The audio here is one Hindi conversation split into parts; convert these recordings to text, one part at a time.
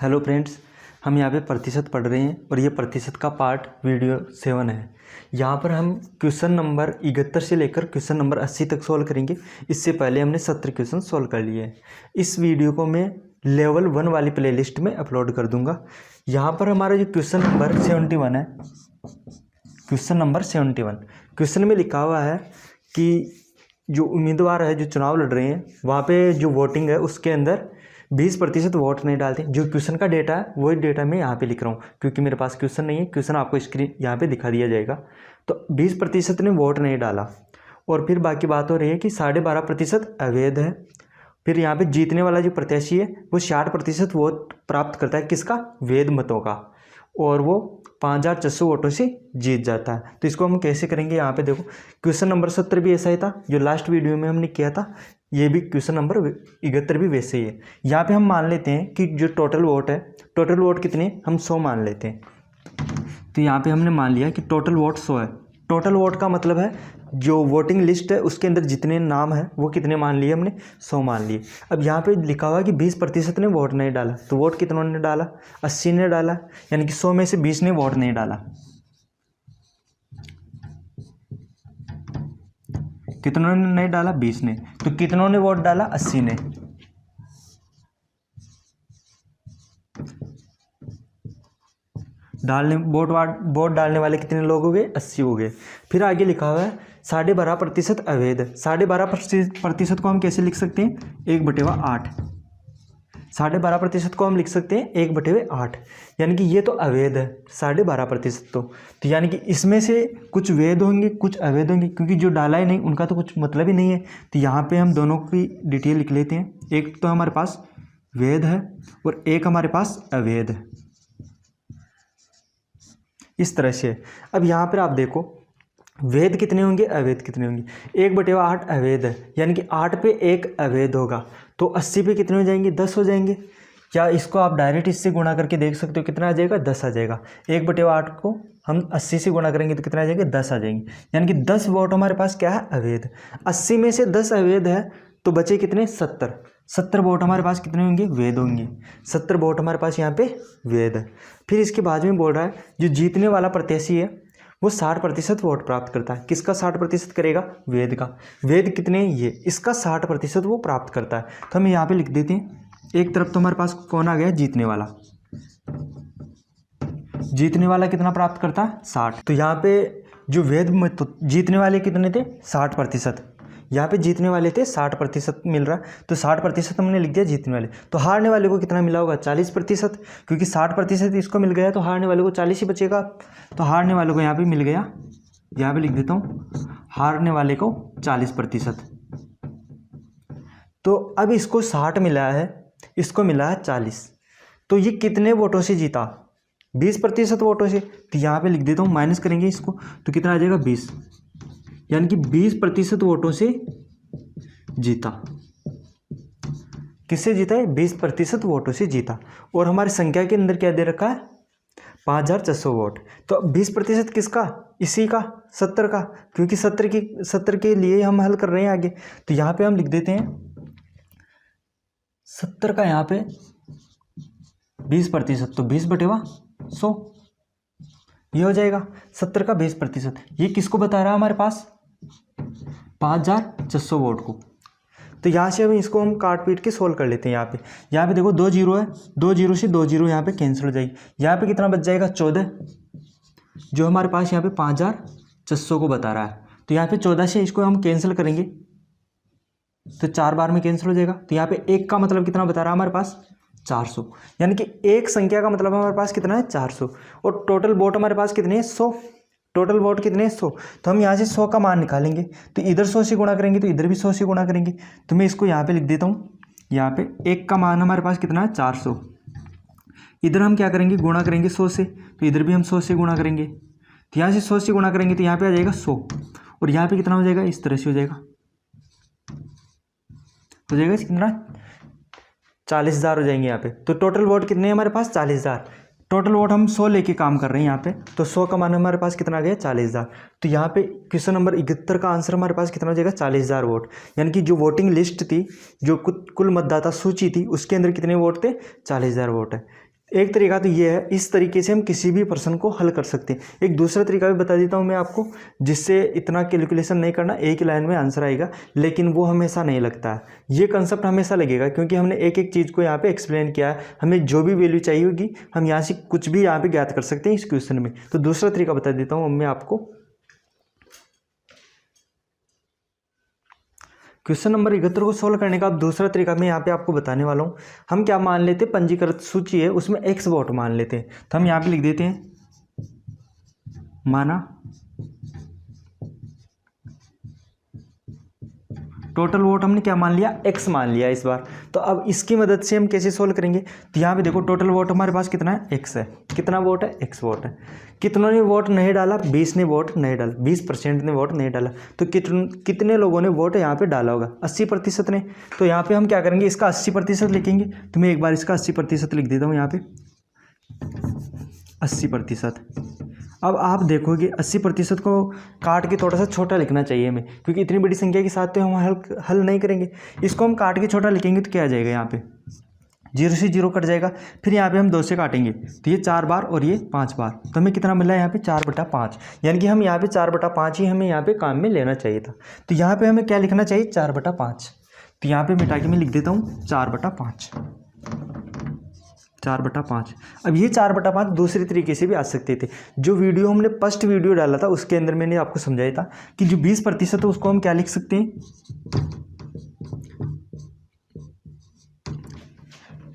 हेलो फ्रेंड्स, हम यहाँ पे प्रतिशत पढ़ रहे हैं और ये प्रतिशत का पार्ट वीडियो 7 है। यहाँ पर हम क्वेश्चन नंबर 71 से लेकर क्वेश्चन नंबर 80 तक सॉल्व करेंगे। इससे पहले हमने 70 क्वेश्चन सॉल्व कर लिए हैं। इस वीडियो को मैं लेवल 1 वाली प्लेलिस्ट में अपलोड कर दूंगा। यहाँ पर हमारा जो क्वेश्चन नंबर 71 है, क्वेश्चन नंबर 71, क्वेश्चन में लिखा हुआ है कि जो उम्मीदवार है जो चुनाव लड़ रहे हैं वहाँ पे जो वोटिंग है उसके अंदर 20% वोट नहीं डालते। जो क्वेश्चन का डेटा है वही डेटा मैं यहाँ पे लिख रहा हूँ, क्योंकि मेरे पास क्वेश्चन नहीं है। क्वेश्चन आपको स्क्रीन यहाँ पे दिखा दिया जाएगा। तो 20% ने वोट नहीं डाला और फिर बाकी बात हो रही है कि 12.5% अवैध है। फिर यहाँ पे जीतने वाला जो प्रत्याशी है वो 60% वोट प्राप्त करता है, किसका? वैध मतों का, और वो 5400 वोटों से जीत जाता है। तो इसको हम कैसे करेंगे? यहाँ पे देखो, क्वेश्चन नंबर 70 भी ऐसा ही था जो लास्ट वीडियो में हमने किया था। ये भी क्वेश्चन नंबर 71 भी वैसे ही है। यहाँ पे हम मान लेते हैं कि जो टोटल वोट है, टोटल वोट कितने? हम 100 मान लेते हैं। तो यहाँ पे हमने मान लिया कि टोटल वोट 100 है। टोटल वोट का मतलब है जो वोटिंग लिस्ट है उसके अंदर जितने नाम है वो कितने मान लिए हमने? 100 मान लिए। अब यहाँ पे लिखा हुआ है कि 20% ने वोट नहीं डाला। तो वोट कितनों ने डाला? 80 ने डाला, यानी कि 100 में से 20 ने वोट नहीं डाला। कितनों ने नहीं डाला? 20 ने। तो कितनों ने वोट डाला? 80 ने। वोट डालने वाले कितने लोग हो गए? 80 हो गए। फिर आगे लिखा हुआ है 12.5% अवैध। 12.5% को हम कैसे लिख सकते हैं? 1/8। 12.5% को हम लिख सकते हैं 1/8, यानी कि ये तो अवैध है 12.5%। तो यानी कि इसमें से कुछ वैध होंगे कुछ अवैध होंगे, क्योंकि जो डाला ही नहीं उनका तो कुछ मतलब ही नहीं है। तो यहाँ पे हम दोनों की डिटेल लिख लेते हैं। एक तो हमारे पास वैध है और एक हमारे पास अवैध है, इस तरह से। अब यहाँ पर आप देखो, वैध कितने होंगे अवैध कितने होंगे? 1/8 अवैध है, यानी कि 8 पे 1 अवैध होगा। तो 80 पे कितने हो जाएंगे? 10 हो जाएंगे। या इसको आप डायरेक्ट इससे गुणा करके देख सकते हो, कितना आ जाएगा? 10 आ जाएगा। 1/8 को हम 80 से गुणा करेंगे तो कितना आ जाएंगे? 10 आ जाएंगे। यानी कि 10 वोट हमारे पास क्या है? अवैध। 80 में से 10 अवैध है तो बचे कितने? 70 वोट हमारे पास कितने होंगे? वैध होंगे। 70 वोट हमारे पास यहाँ पे वैध है। फिर इसके बाद में बोल रहा है जो जीतने वाला प्रत्याशी है वो 60% वोट प्राप्त करता है। किसका 60% करेगा? वैध का। वैध कितने? ये। इसका 60% वो प्राप्त करता है। तो हम यहाँ पे लिख देते हैं। एक तरफ तो हमारे पास कौन आ गया? जीतने वाला। जीतने वाला कितना प्राप्त करता है? 60। तो यहाँ पे जो वैध में तो जीतने वाले कितने थे? 60%। यहाँ पे जीतने वाले थे 60% मिल रहा है, तो 60% हमने लिख दिया जीतने वाले। तो हारने वाले को कितना मिला होगा? 40%, क्योंकि 60% इसको मिल गया तो हारने वाले को 40 ही बचेगा। तो हारने वाले को यहाँ पे मिल गया, यहाँ पे लिख देता हूँ, हारने वाले को 40%। तो अब इसको 60 मिला है, इसको मिला है 40। तो ये कितने वोटों से जीता? 20% वोटों से। तो यहाँ पे लिख देता हूँ, माइनस करेंगे इसको तो कितना आ जाएगा? 20, यानी कि 20% वोटों से जीता। किससे जीता है? 20% वोटों से जीता। और हमारी संख्या के अंदर क्या दे रखा है? 5400 वोट। तो 20% किसका? इसी का, 70 का, क्योंकि 70 के लिए हम हल कर रहे हैं आगे। तो यहाँ पे हम लिख देते हैं 70 का यहाँ पे 20%, तो 20/100 ये हो जाएगा। 70 का 20%। ये किसको बता रहा है? हमारे पास 5600 वोट को। तो यहाँ से इसको हम काट पीट के सोल्व कर लेते हैं। यहाँ पे देखो 2 जीरो है, 2 जीरो से 2 जीरो यहाँ पे कैंसिल हो जाएगी। यहाँ पे कितना बच जाएगा? 14, जो हमारे पास यहाँ पे 5600 को बता रहा है। तो यहाँ पे 14 से इसको हम कैंसिल करेंगे तो 4 बार में कैंसिल हो जाएगा। तो यहाँ पे 1 का मतलब कितना बता रहा है हमारे पास? 400, यानी कि एक संख्या का मतलब हमारे पास कितना है? 400। और टोटल वोट हमारे पास कितने हैं? 100। टोटल वोट कितने हैं? 100। तो हम यहाँ से 100 का मान निकालेंगे, तो इधर 100 से गुणा करेंगे तो इधर भी 100 से गुणा करेंगे। तो मैं इसको यहाँ पे लिख देता हूँ। यहाँ पे 1 का मान हमारे पास कितना है? 400। इधर हम क्या करेंगे? गुणा करेंगे 100 से, तो इधर भी हम 100 से गुणा करेंगे। तो यहाँ से 100 से गुणा करेंगे तो यहाँ पे आ जाएगा 100, और यहाँ पे कितना हो जाएगा? इस तरह से हो जाएगा, कितना? 40,000 हो जाएंगे यहाँ पे। तो टोटल वोट कितने हैं हमारे पास? 40,000। टोटल वोट हम 100 लेके काम कर रहे हैं यहाँ पे, तो 100 का मान हमारे पास कितना आ गया? 40,000। तो यहाँ पे क्वेश्चन नंबर 71 का आंसर हमारे पास कितना हो जाएगा? 40,000 वोट। यानी कि जो वोटिंग लिस्ट थी, जो कुल मतदाता सूची थी, उसके अंदर कितने वोट थे? 40,000 वोट है। एक तरीका तो ये है, इस तरीके से हम किसी भी प्रश्न को हल कर सकते हैं। एक दूसरा तरीका भी बता देता हूँ मैं आपको, जिससे इतना कैलकुलेशन नहीं करना, एक ही लाइन में आंसर आएगा, लेकिन वो हमेशा नहीं लगता है। ये कंसेप्ट हमेशा लगेगा क्योंकि हमने एक एक चीज़ को यहाँ पे एक्सप्लेन किया है। हमें जो भी वैल्यू चाहिए होगी हम यहाँ से कुछ भी यहाँ पे ज्ञात कर सकते हैं इस क्वेश्चन में। तो दूसरा तरीका बता देता हूँ मैं आपको। क्वेश्चन नंबर 71 को सोल्व करने का अब दूसरा तरीका मैं यहाँ पे आपको बताने वाला हूँ। हम क्या मान लेते हैं, पंजीकृत सूची है उसमें x वोट मान लेते हैं। तो हम यहाँ पे लिख देते हैं माना टोटल वोट हमने क्या मान लिया, x मान लिया इस बार। तो अब इसकी मदद से हम कैसे सोल्व करेंगे, तो यहाँ पे देखो टोटल वोट हमारे पास कितना है, x है। कितना वोट है, x वोट है। कितनों ने वोट नहीं डाला, 20 ने वोट नहीं डाला, 20% ने वोट नहीं डाला। तो कितने लोगों ने वोट यहाँ पे डाला होगा, 80% ने। तो यहाँ पे हम क्या करेंगे, इसका 80% लिखेंगे। तो मैं एक बार इसका 80% लिख देता हूँ यहाँ पे, 80%। अब आप देखोगे 80% को काट के थोड़ा सा छोटा लिखना चाहिए हमें, क्योंकि इतनी बड़ी संख्या के साथ तो हम हल नहीं करेंगे। इसको हम काट के छोटा लिखेंगे तो क्या आ जाएगा, यहाँ पे 0 से 0 कट जाएगा। फिर यहाँ पे हम 2 से काटेंगे तो ये 4 बार और ये 5 बार। तो हमें कितना मिला है यहाँ पे, 4/5। यानी कि हम यहाँ पे 4/5 ही हमें यहाँ पे काम में लेना चाहिए था। तो यहाँ पे हमें क्या लिखना चाहिए, 4/5। तो यहाँ पे मिटा के मैं लिख देता हूँ 4/5, 4/5। अब ये 4/5 दूसरे तरीके से भी आ सकते थे। जो वीडियो हमने फर्स्ट वीडियो डाला था उसके अंदर मैंने आपको समझाया था कि जो 20% है उसको हम क्या लिख सकते हैं,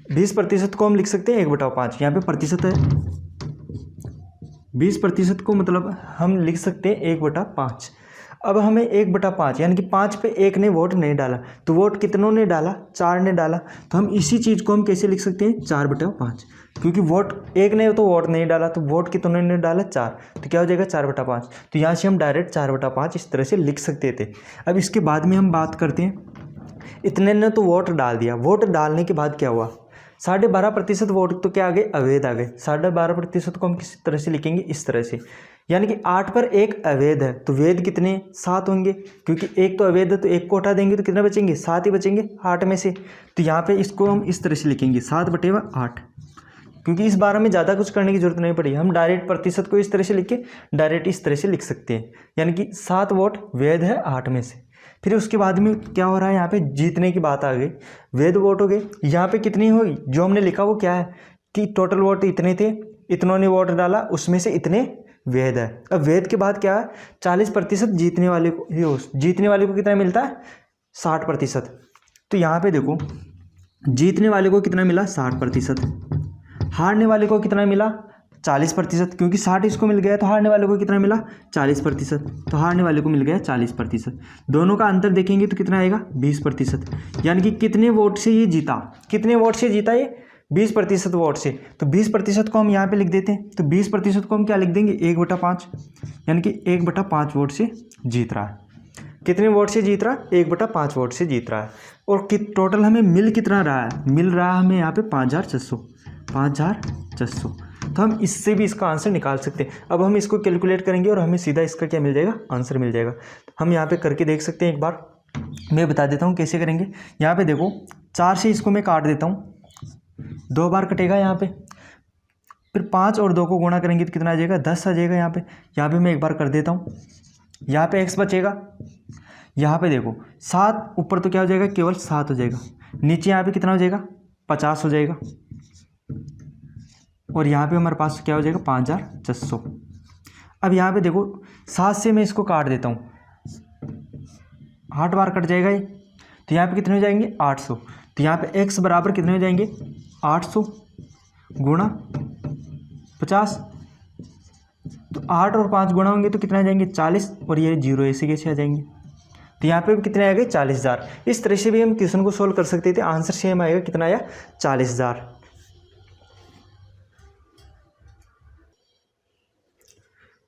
20% को हम लिख सकते हैं 1/5। यहाँ पे प्रतिशत है, 20% को मतलब हम लिख सकते हैं 1/5। अब हमें 1/5 यानी कि 5 पे 1 ने वोट नहीं डाला, तो वोट कितनों ने डाला, 4 ने डाला। तो हम इसी चीज़ को हम कैसे लिख सकते हैं, 4/5, क्योंकि वोट 1 ने तो वोट नहीं डाला, तो वोट कितनों ने डाला, 4। तो क्या हो जाएगा, 4/5। तो यहाँ से हम डायरेक्ट 4/5 इस तरह से लिख सकते थे। अब इसके बाद में हम बात करते हैं, इतने ने तो वोट डाल दिया, वोट डालने के बाद क्या हुआ, 12.5% वोट तो क्या आ गए, अवैध आ गए। 12.5% को हम किस तरह से लिखेंगे, इस तरह से। यानी कि 8 पर 1 अवैध है, तो वेद कितने, 7 होंगे, क्योंकि 1 तो अवैध है तो 1 को हटा देंगे तो कितने बचेंगे, 7 ही बचेंगे 8 में से। तो यहाँ पे इसको हम इस तरह से लिखेंगे 7/8, क्योंकि इस बार हमें ज़्यादा कुछ करने की जरूरत नहीं पड़ी। हम डायरेक्ट प्रतिशत को इस तरह से लिख के डायरेक्ट इस तरह से लिख सकते हैं। यानी कि 7 वोट वैध है 8 में से। फिर उसके बाद में क्या हो रहा है, यहाँ पे जीतने की बात आ गई, वैध वोट हो गए। यहाँ पे कितनी हुई, जो हमने लिखा वो क्या है कि टोटल वोट इतने थे, इतनों ने वोट डाला, उसमें से इतने वैध है। अब वैध के बाद क्या है, 40% जीतने वाले को, जीतने वाले को कितना मिलता है, 60%। तो यहाँ पे देखो जीतने वाले को कितना मिला, 60%। हारने वाले को कितना मिला, 40%, क्योंकि 60 इसको मिल गया तो हारने वाले को कितना मिला, 40%। तो हारने वाले को मिल गया 40%। दोनों का अंतर देखेंगे तो कितना आएगा, 20%। यानी कि कितने वोट से ये जीता, कितने वोट से जीता ये, 20% वोट से। तो 20% को हम यहाँ पे लिख देते हैं। तो 20% को हम क्या लिख देंगे, 1/5, यानी कि 1/5 वोट से जीत रहा है। कितने वोट से जीत रहा है, 1/5 वोट से जीत रहा है। और टोटल हमें मिल कितना रहा है, मिल रहा है हमें यहाँ पे 5600। तो हम इससे भी इसका आंसर निकाल सकते हैं। अब हम इसको कैलकुलेट करेंगे और हमें सीधा इसका क्या मिल जाएगा, आंसर मिल जाएगा। हम यहाँ पे करके देख सकते हैं, एक बार मैं बता देता हूँ कैसे करेंगे। यहाँ पे देखो 4 से इसको मैं काट देता हूँ, 2 बार कटेगा यहाँ पे। फिर 5 और 2 को गुणा करेंगे तो कितना आ जाएगा, 10 आ जाएगा यहाँ पे मैं एक बार कर देता हूँ। यहाँ पे x बचेगा, यहाँ पे देखो 7 ऊपर तो क्या हो जाएगा, केवल 7 हो जाएगा। नीचे यहाँ पे कितना हो जाएगा, 50 हो जाएगा। और यहाँ पे हमारे पास क्या हो जाएगा, 5600। अब यहाँ पे देखो 7 से मैं इसको काट देता हूँ, 8 बार कट जाएगा ये। तो यहाँ पे कितने हो जाएंगे, 800। तो यहाँ पे x बराबर कितने हो जाएंगे, 800 गुणा 50। तो 8 और 5 गुणा होंगे तो कितना आ जाएंगे, 40। और ये 0 ऐसे कैसे आ जाएंगे। तो यहाँ पे भी कितने आ गए, 40,000। इस तरह से भी हम क्वेश्चन को सोल्व कर सकते थे। आंसर सेम आएगा, कितना आया, 40,000।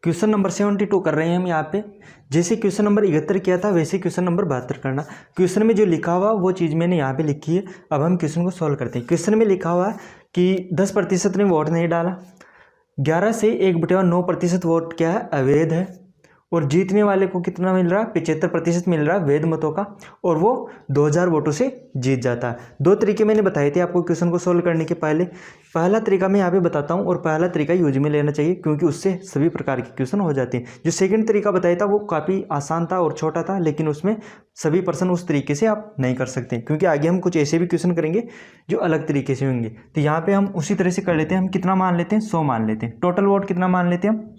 क्वेश्चन नंबर 72 कर रहे हैं हम यहाँ पे। जैसे क्वेश्चन नंबर 71 किया था वैसे क्वेश्चन नंबर 72 करना। क्वेश्चन में जो लिखा हुआ वो चीज़ मैंने यहाँ पे लिखी है। अब हम क्वेश्चन को सॉल्व करते हैं। क्वेश्चन में लिखा हुआ है कि 10% ने वोट नहीं डाला, 11 से 1/9% वोट क्या है, अवैध है, और जीतने वाले को कितना मिल रहा है, 75% मिल रहा है वैध मतों का, और वो 2000 वोटों से जीत जाता है। दो तरीके मैंने बताए थे आपको क्वेश्चन को सोल्व करने के पहले। पहला तरीका मैं यहाँ पे बताता हूँ, और पहला तरीका यूज में लेना चाहिए क्योंकि उससे सभी प्रकार के क्वेश्चन हो जाते हैं। जो सेकंड तरीका बताया था वो काफ़ी आसान था और छोटा था, लेकिन उसमें सभी पर्सन उस तरीके से आप नहीं कर सकते, क्योंकि आगे हम कुछ ऐसे भी क्वेश्चन करेंगे जो अलग तरीके से होंगे। तो यहाँ पे हम उसी तरह से कर लेते हैं। हम कितना मान लेते हैं, 100 मान लेते हैं। टोटल वोट कितना मान लेते हैं हम,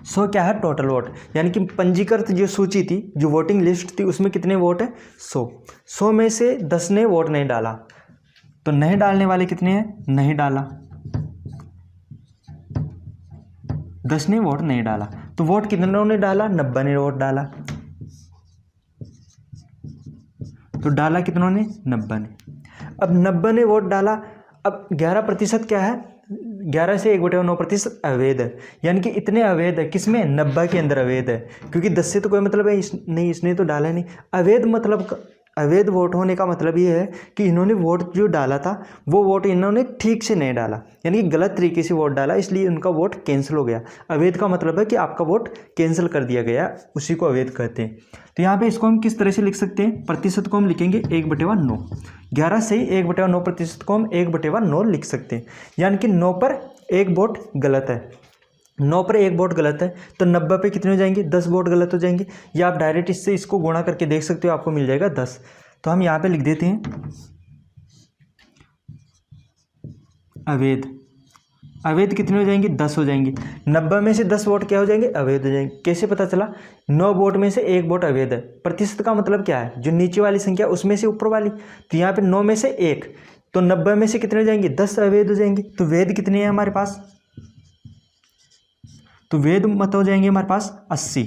100 क्या है, टोटल वोट, यानी कि पंजीकृत जो सूची थी, जो वोटिंग लिस्ट थी, उसमें कितने वोट है, 100 में से 10 ने वोट नहीं डाला, तो नहीं डालने वाले कितने हैं, नहीं डाला, 10 ने वोट नहीं डाला। तो वोट कितनों ने डाला, 90 ने वोट डाला। तो डाला कितनों ने, 90 ने। अब 90 ने वोट डाला। अब 11% क्या है, 11 से 1/9% अवैध है, यानी कि इतने अवैध है किसमें, 90 के अंदर अवैध है, क्योंकि 10 से तो कोई मतलब है नहीं, इसने तो डाला नहीं। अवैध मतलब, अवैध वोट होने का मतलब ये है कि इन्होंने वोट जो डाला था वो वोट इन्होंने ठीक से नहीं डाला, यानी कि गलत तरीके से वोट डाला, इसलिए उनका वोट कैंसिल हो गया। अवैध का मतलब है कि आपका वोट कैंसिल कर दिया गया, उसी को अवैध कहते हैं। तो यहाँ पे इसको हम किस तरह से लिख सकते हैं, प्रतिशत को हम लिखेंगे 1/9। 11 से 1/9% को हम 1/9 लिख सकते हैं, यानी कि 9 पर 1 वोट गलत है। 9 पर 1 वोट गलत है, तो 90 पे कितने हो जाएंगे, 10 वोट गलत हो जाएंगे। या आप डायरेक्ट इससे इसको गुणा करके देख सकते हो, आपको मिल जाएगा 10। तो हम यहाँ पे लिख देते हैं अवैध। अवैध कितने हो जाएंगे, 10 हो जाएंगे। 90 में से 10 वोट क्या हो जाएंगे, अवैध हो जाएंगे। कैसे पता चला, 9 वोट में से 1 वोट अवैध है। प्रतिशत का मतलब क्या है, जो नीचे वाली संख्या उसमें से ऊपर वाली। तो यहाँ पे 9 में से 1, तो 90 में से कितने हो जाएंगे, 10 अवैध हो जाएंगे। तो वैध कितने हैं हमारे पास, तो वैध मत हो जाएंगे हमारे पास 80।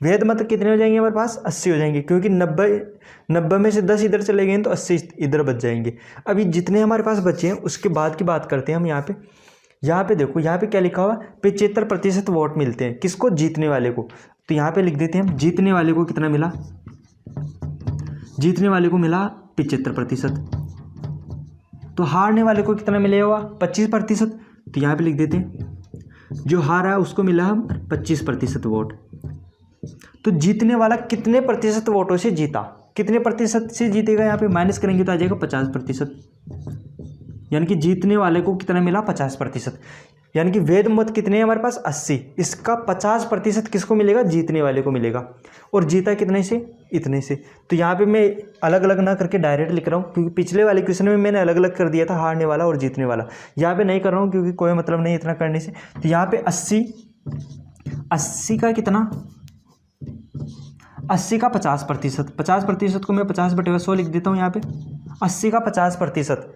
वैध मत कितने हो जाएंगे हमारे पास, 80 हो जाएंगे, क्योंकि 90 में से 10 इधर चले गए तो 80 इधर बच जाएंगे। अभी जितने हमारे पास बचे हैं उसके बाद की बात करते हैं हम। यहाँ पे देखो, यहाँ पे क्या लिखा हुआ, 75% वोट मिलते हैं किसको, जीतने वाले को। तो यहाँ पे लिख देते हैं हम, जीतने वाले को कितना मिला, जीतने वाले को मिला 75%। तो हारने वाले को कितना मिलेगा, 25%। तो यहाँ पे लिख देते हैं, जो हारा उसको मिला हम 25% वोट। तो जीतने वाला कितने प्रतिशत वोटों से जीता, कितने प्रतिशत से जीतेगा, यहाँ पे माइनस करेंगे तो आ जाएगा 50%, यानी कि जीतने वाले को कितना मिला, 50%। यानी कि वैध मत कितने हैं हमारे पास, 80। इसका 50% किसको मिलेगा, जीतने वाले को मिलेगा। और जीता कितने से, इतने से। तो यहाँ पे मैं अलग अलग ना करके डायरेक्ट लिख रहा हूँ, क्योंकि पिछले वाले क्वेश्चन में मैंने अलग अलग कर दिया था, हारने वाला और जीतने वाला। यहाँ पे नहीं कर रहा हूँ क्योंकि कोई मतलब नहीं इतना करने से। तो यहाँ पे 80 का कितना, 80 का 50%। 50% को मैं 50/100 लिख देता हूँ यहाँ पे। 80 का 50%,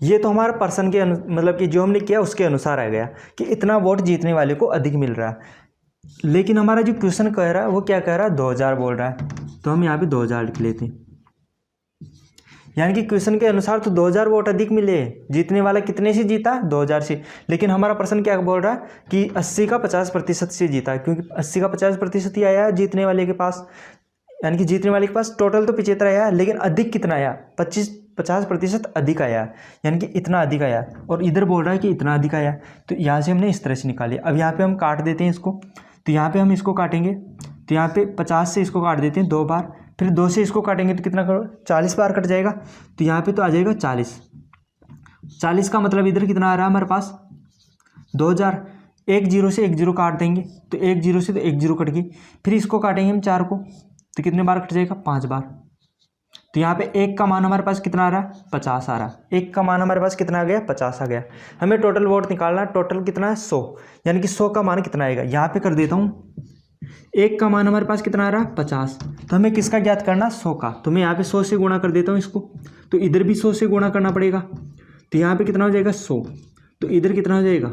ये तो हमारा पर्सन के मतलब कि जो हमने किया उसके अनुसार आ गया कि इतना वोट जीतने वाले को अधिक मिल रहा है। लेकिन हमारा जो क्वेश्चन कह रहा है वो क्या कह रहा है, 2000 बोल रहा है, तो हम यहाँ पे 2000 लिख लेते हैं। यानी कि क्वेश्चन के अनुसार तो 2000 वोट अधिक मिले, जीतने वाला कितने से जीता, 2000 से। लेकिन हमारा पर्सन क्या बोल रहा है कि 80 का 50% से जीता है, क्योंकि 80 का 50% ही आया है जीतने वाले के पास। यानी कि जीतने वाले के पास टोटल तो 75 आया, लेकिन अधिक कितना आया, 50% अधिक आया, यानी कि इतना अधिक आया। और इधर बोल रहा है कि इतना अधिक आया, तो यहाँ से हमने इस तरह से निकाले। अब यहाँ पे हम काट देते हैं इसको, तो यहाँ पे हम इसको काटेंगे, तो यहाँ पे 50 से इसको काट देते हैं 2 बार, फिर 2 से इसको काटेंगे तो कितना करो, 40 बार कट जाएगा। तो यहाँ पे तो आ जाएगा 40 का मतलब इधर कितना आ रहा है हमारे पास, 2000। 1 0 से 1 0 काट देंगे, तो 1 0 से तो 1 0 कट गई। फिर इसको काटेंगे हम 4 को, तो कितने बार कट जाएगा, 5 बार। तो यहाँ पे 1 का मान हमारे पास कितना आ रहा है, 50 आ रहा है। 1 का मान हमारे पास कितना आ गया, 50 आ गया। हमें टोटल वोट निकालना है, टोटल कितना है, 100। यानी कि 100 का मान कितना आएगा, यहाँ पे कर देता हूँ। 1 का मान हमारे पास कितना आ रहा है, 50। तो हमें किसका ज्ञात करना, 100 का। तो मैं यहाँ पे 100 से गुणा कर देता हूँ इसको, तो इधर भी 100 से गुणा करना पड़ेगा। तो यहाँ पे कितना हो जाएगा, 100। तो इधर कितना हो जाएगा,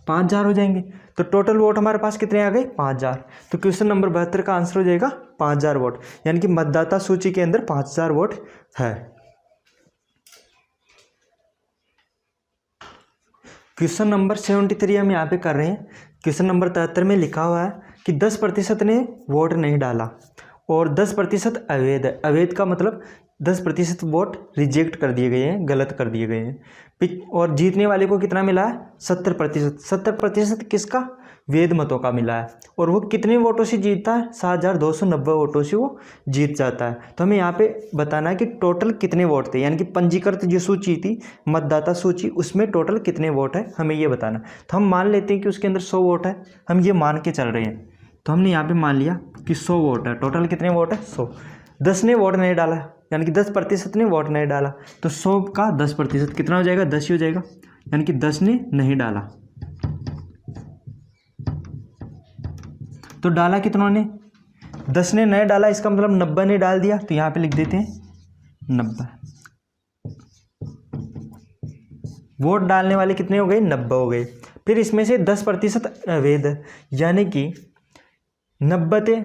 5000 हो जाएंगे। तो टोटल वोट हमारे पास कितने आ गए, 5000। तो क्वेश्चन नंबर 72 का आंसर हो जाएगा 5000 वोट, यानी कि मतदाता सूची के अंदर 5000 वोट है। क्वेश्चन नंबर 73 हम यहाँ पे कर रहे हैं। क्वेश्चन नंबर 73 में लिखा हुआ है कि 10% ने वोट नहीं डाला और 10% अवैध है। अवैध का मतलब 10% वोट रिजेक्ट कर दिए गए हैं, गलत कर दिए गए हैं। और जीतने वाले को कितना मिला है? 70%। 70% किसका? वेद मतों का मिला है। और वो कितने वोटों से जीतता है? 7290 वोटों से वो जीत जाता है। तो हमें यहाँ पे बताना है कि टोटल कितने वोट थे, यानी कि पंजीकृत जो सूची थी, मतदाता सूची, उसमें टोटल कितने वोट है, हमें ये बताना। तो हम मान लेते हैं कि उसके अंदर 100 वोट है, हम ये मान के चल रहे हैं। तो हमने यहाँ पे मान लिया कि 100 वोट है। टोटल कितने वोट है? 100। 10 ने वोट नहीं डाला, यानी कि 10% ने वोट नहीं डाला, तो 100 का 10% कितना हो जाएगा? 10 ही हो जाएगा, यानी कि 10 ने नहीं डाला। तो डाला कितनों ने? 10 ने नहीं डाला, इसका मतलब 90 ने डाल दिया। तो यहाँ पे लिख देते हैं 90। वोट डालने वाले कितने हो गए? 90 हो गए। फिर इसमें से 10% अवैध, यानी कि 90 थे।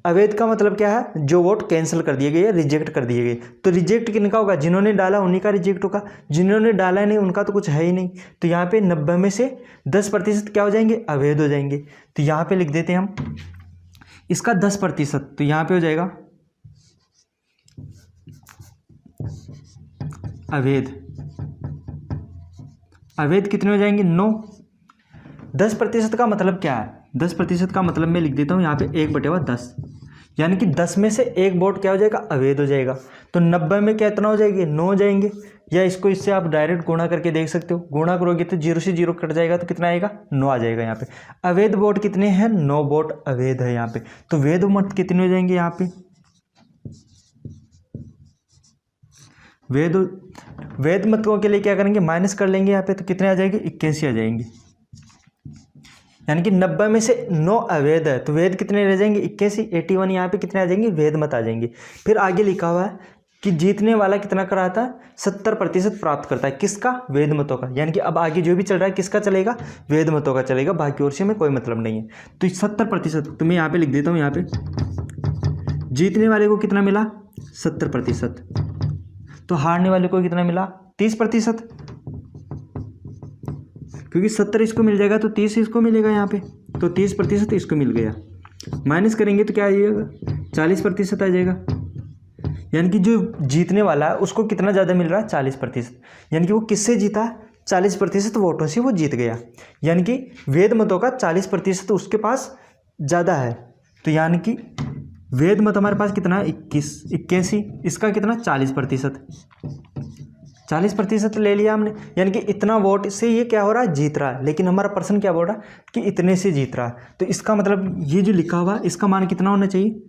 अवैध का मतलब क्या है? जो वोट कैंसिल कर दिए गए, रिजेक्ट कर दिए गए। तो रिजेक्ट किनका होगा? जिन्होंने डाला उन्हीं का रिजेक्ट होगा, जिन्होंने डाला नहीं उनका तो कुछ है ही नहीं। तो यहाँ पे 90 में से 10% क्या हो जाएंगे? अवैध हो जाएंगे। तो यहाँ पे लिख देते हैं हम इसका 10%। तो यहाँ पे हो जाएगा अवैध। अवैध कितने हो जाएंगे? 9। 10% का मतलब क्या है? 10% का मतलब मैं लिख देता हूँ यहाँ पे 1/10, यानी कि 10 में से 1 वोट क्या हो जाएगा? अवैध हो जाएगा। तो 90 में क्या इतना हो जाएगी? 9 हो जाएंगे। या इसको इससे आप डायरेक्ट गुणा करके देख सकते हो। गुणा करोगे तो 0 से 0 कट जाएगा, तो कितना आएगा? 9 आ जाएगा। यहाँ पे अवैध वोट कितने हैं? 9 वोट अवैध है यहाँ पे। तो वैध मत कितने हो जाएंगे यहाँ पे? वैध मतों के लिए क्या करेंगे? माइनस कर लेंगे यहाँ पे, तो कितने आ जाएंगे? 81 आ जाएंगे। यानी कि 90 में से 9 अवैध है, तो वैध कितने रह जाएंगे? 81 यहाँ पे कितने आ जाएंगे? वैध मत आ जाएंगे। फिर आगे लिखा हुआ है कि जीतने वाला कितना कराता है? 70% प्राप्त करता है। किसका? वैध मतों का। यानी कि अब आगे जो भी चल रहा है किसका चलेगा? वैध मतों का चलेगा, बाकी और से में कोई मतलब नहीं है। तो 70%, तो मैं यहाँ पे लिख देता हूँ, यहाँ पे जीतने वाले को कितना मिला? 70%। तो हारने वाले को कितना मिला? 30%, क्योंकि 70 इसको मिल जाएगा तो 30 इसको मिलेगा यहाँ पे, तो 30% इसको मिल गया। माइनस करेंगे तो क्या आ जाएगा? 40% आ जाएगा। यानी कि जो जीतने वाला है उसको कितना ज़्यादा मिल रहा है? 40%। यानी कि वो किससे जीता? 40% वोटों से वो जीत गया। यानी कि वैध मतों का 40% उसके पास ज़्यादा है। तो यानी कि वैध मत हमारे पास कितना है? 81। इसका कितना? 40%। 40% ले लिया हमने, यानी कि इतना वोट से ये क्या हो रहा है? जीत रहा है। लेकिन हमारा पर्सन क्या बोल रहा है? कि इतने से जीत रहा है। तो इसका मतलब ये जो लिखा हुआ है इसका मान कितना होना चाहिए?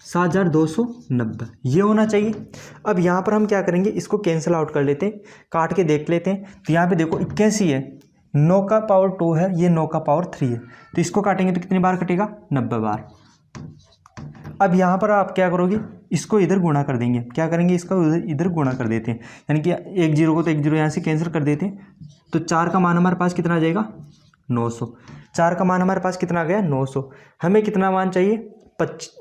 7290 ये होना चाहिए। अब यहाँ पर हम क्या करेंगे? इसको कैंसिल आउट कर लेते हैं, काट के देख लेते हैं। तो यहाँ पे देखो 81 है, 9 का पावर 2 है, ये 9 का पावर 3 है। तो इसको काटेंगे तो कितनी बार कटेगा? 90 बार। अब यहाँ पर आप क्या करोगे? इसको इधर गुणा कर देंगे। क्या करेंगे? इसको इधर गुणा कर देते हैं, यानी कि 1 0 को तो 1 0 यहाँ से कैंसिल कर देते हैं। तो 4 का मान हमारे पास कितना आ जाएगा? 900। 4 का मान हमारे पास कितना आ गया? 900। हमें कितना मान चाहिए?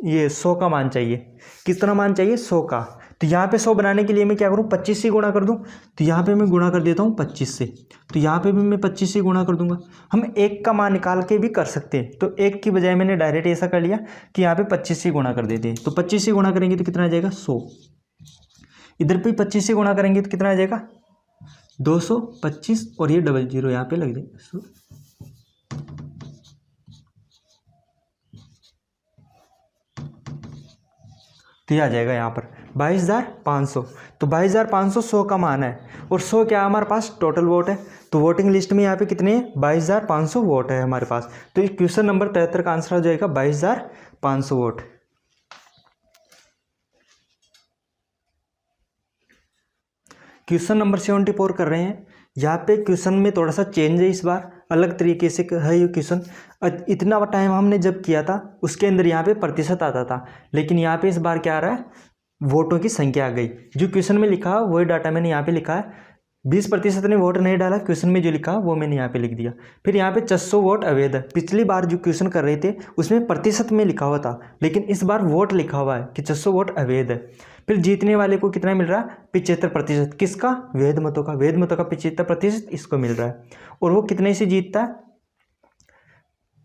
ये 100 का मान चाहिए। कितना मान चाहिए? 100 का। तो यहाँ पे 100 बनाने के लिए मैं क्या करूँ? 25 से गुणा कर दूँ। तो यहाँ पे मैं गुणा कर देता हूँ 25 से। तो यहाँ पे भी मैं 25 से गुणा कर दूंगा। हम 1 का मान निकाल के भी कर सकते हैं, तो 1 की बजाय मैंने डायरेक्ट ऐसा कर लिया कि यहाँ पे 25 से गुणा कर देते हैं। तो 25 से गुणा करेंगे तो कितना आ जाएगा? 100। इधर पे 25 से गुणा करेंगे तो कितना आ जाएगा? 225, और ये 00 यहाँ पे लग जाएगा। तो ये आ जाएगा यहाँ पर 22,500। तो 22,500 100 का मान है, और 100 क्या हमारे पास? टोटल वोट है। तो वोटिंग लिस्ट में यहाँ पे कितने हैं? 22,500 वोट है हमारे पास। तो क्वेश्चन नंबर 73 का आंसर हो जाएगा 22,500 वोट। क्वेश्चन नंबर 74 कर रहे हैं। यहाँ पे क्वेश्चन में थोड़ा सा चेंज है, इस बार अलग तरीके से है ये क्वेश्चन। इतना टाइम हमने जब किया था उसके अंदर यहाँ पे प्रतिशत आता था, लेकिन यहाँ पे इस बार क्या आ रहा है? वोटों की संख्या आ गई। जो क्वेश्चन में लिखा है वही डाटा मैंने यहाँ पे लिखा है। 20% ने वोट नहीं डाला, क्वेश्चन में जो लिखा वो मैंने यहाँ पे लिख दिया। फिर यहाँ पे 600 वोट अवैध है। पिछली बार जो क्वेश्चन कर रहे थे उसमें प्रतिशत में लिखा हुआ था, लेकिन इस बार वोट लिखा हुआ है कि 600 वोट अवैध है। फिर जीतने वाले को कितना मिल रहा है? 75%। किसका? वैध मतों का। वैध मतों का 75% इसको मिल रहा है। और वो कितने से जीतता है?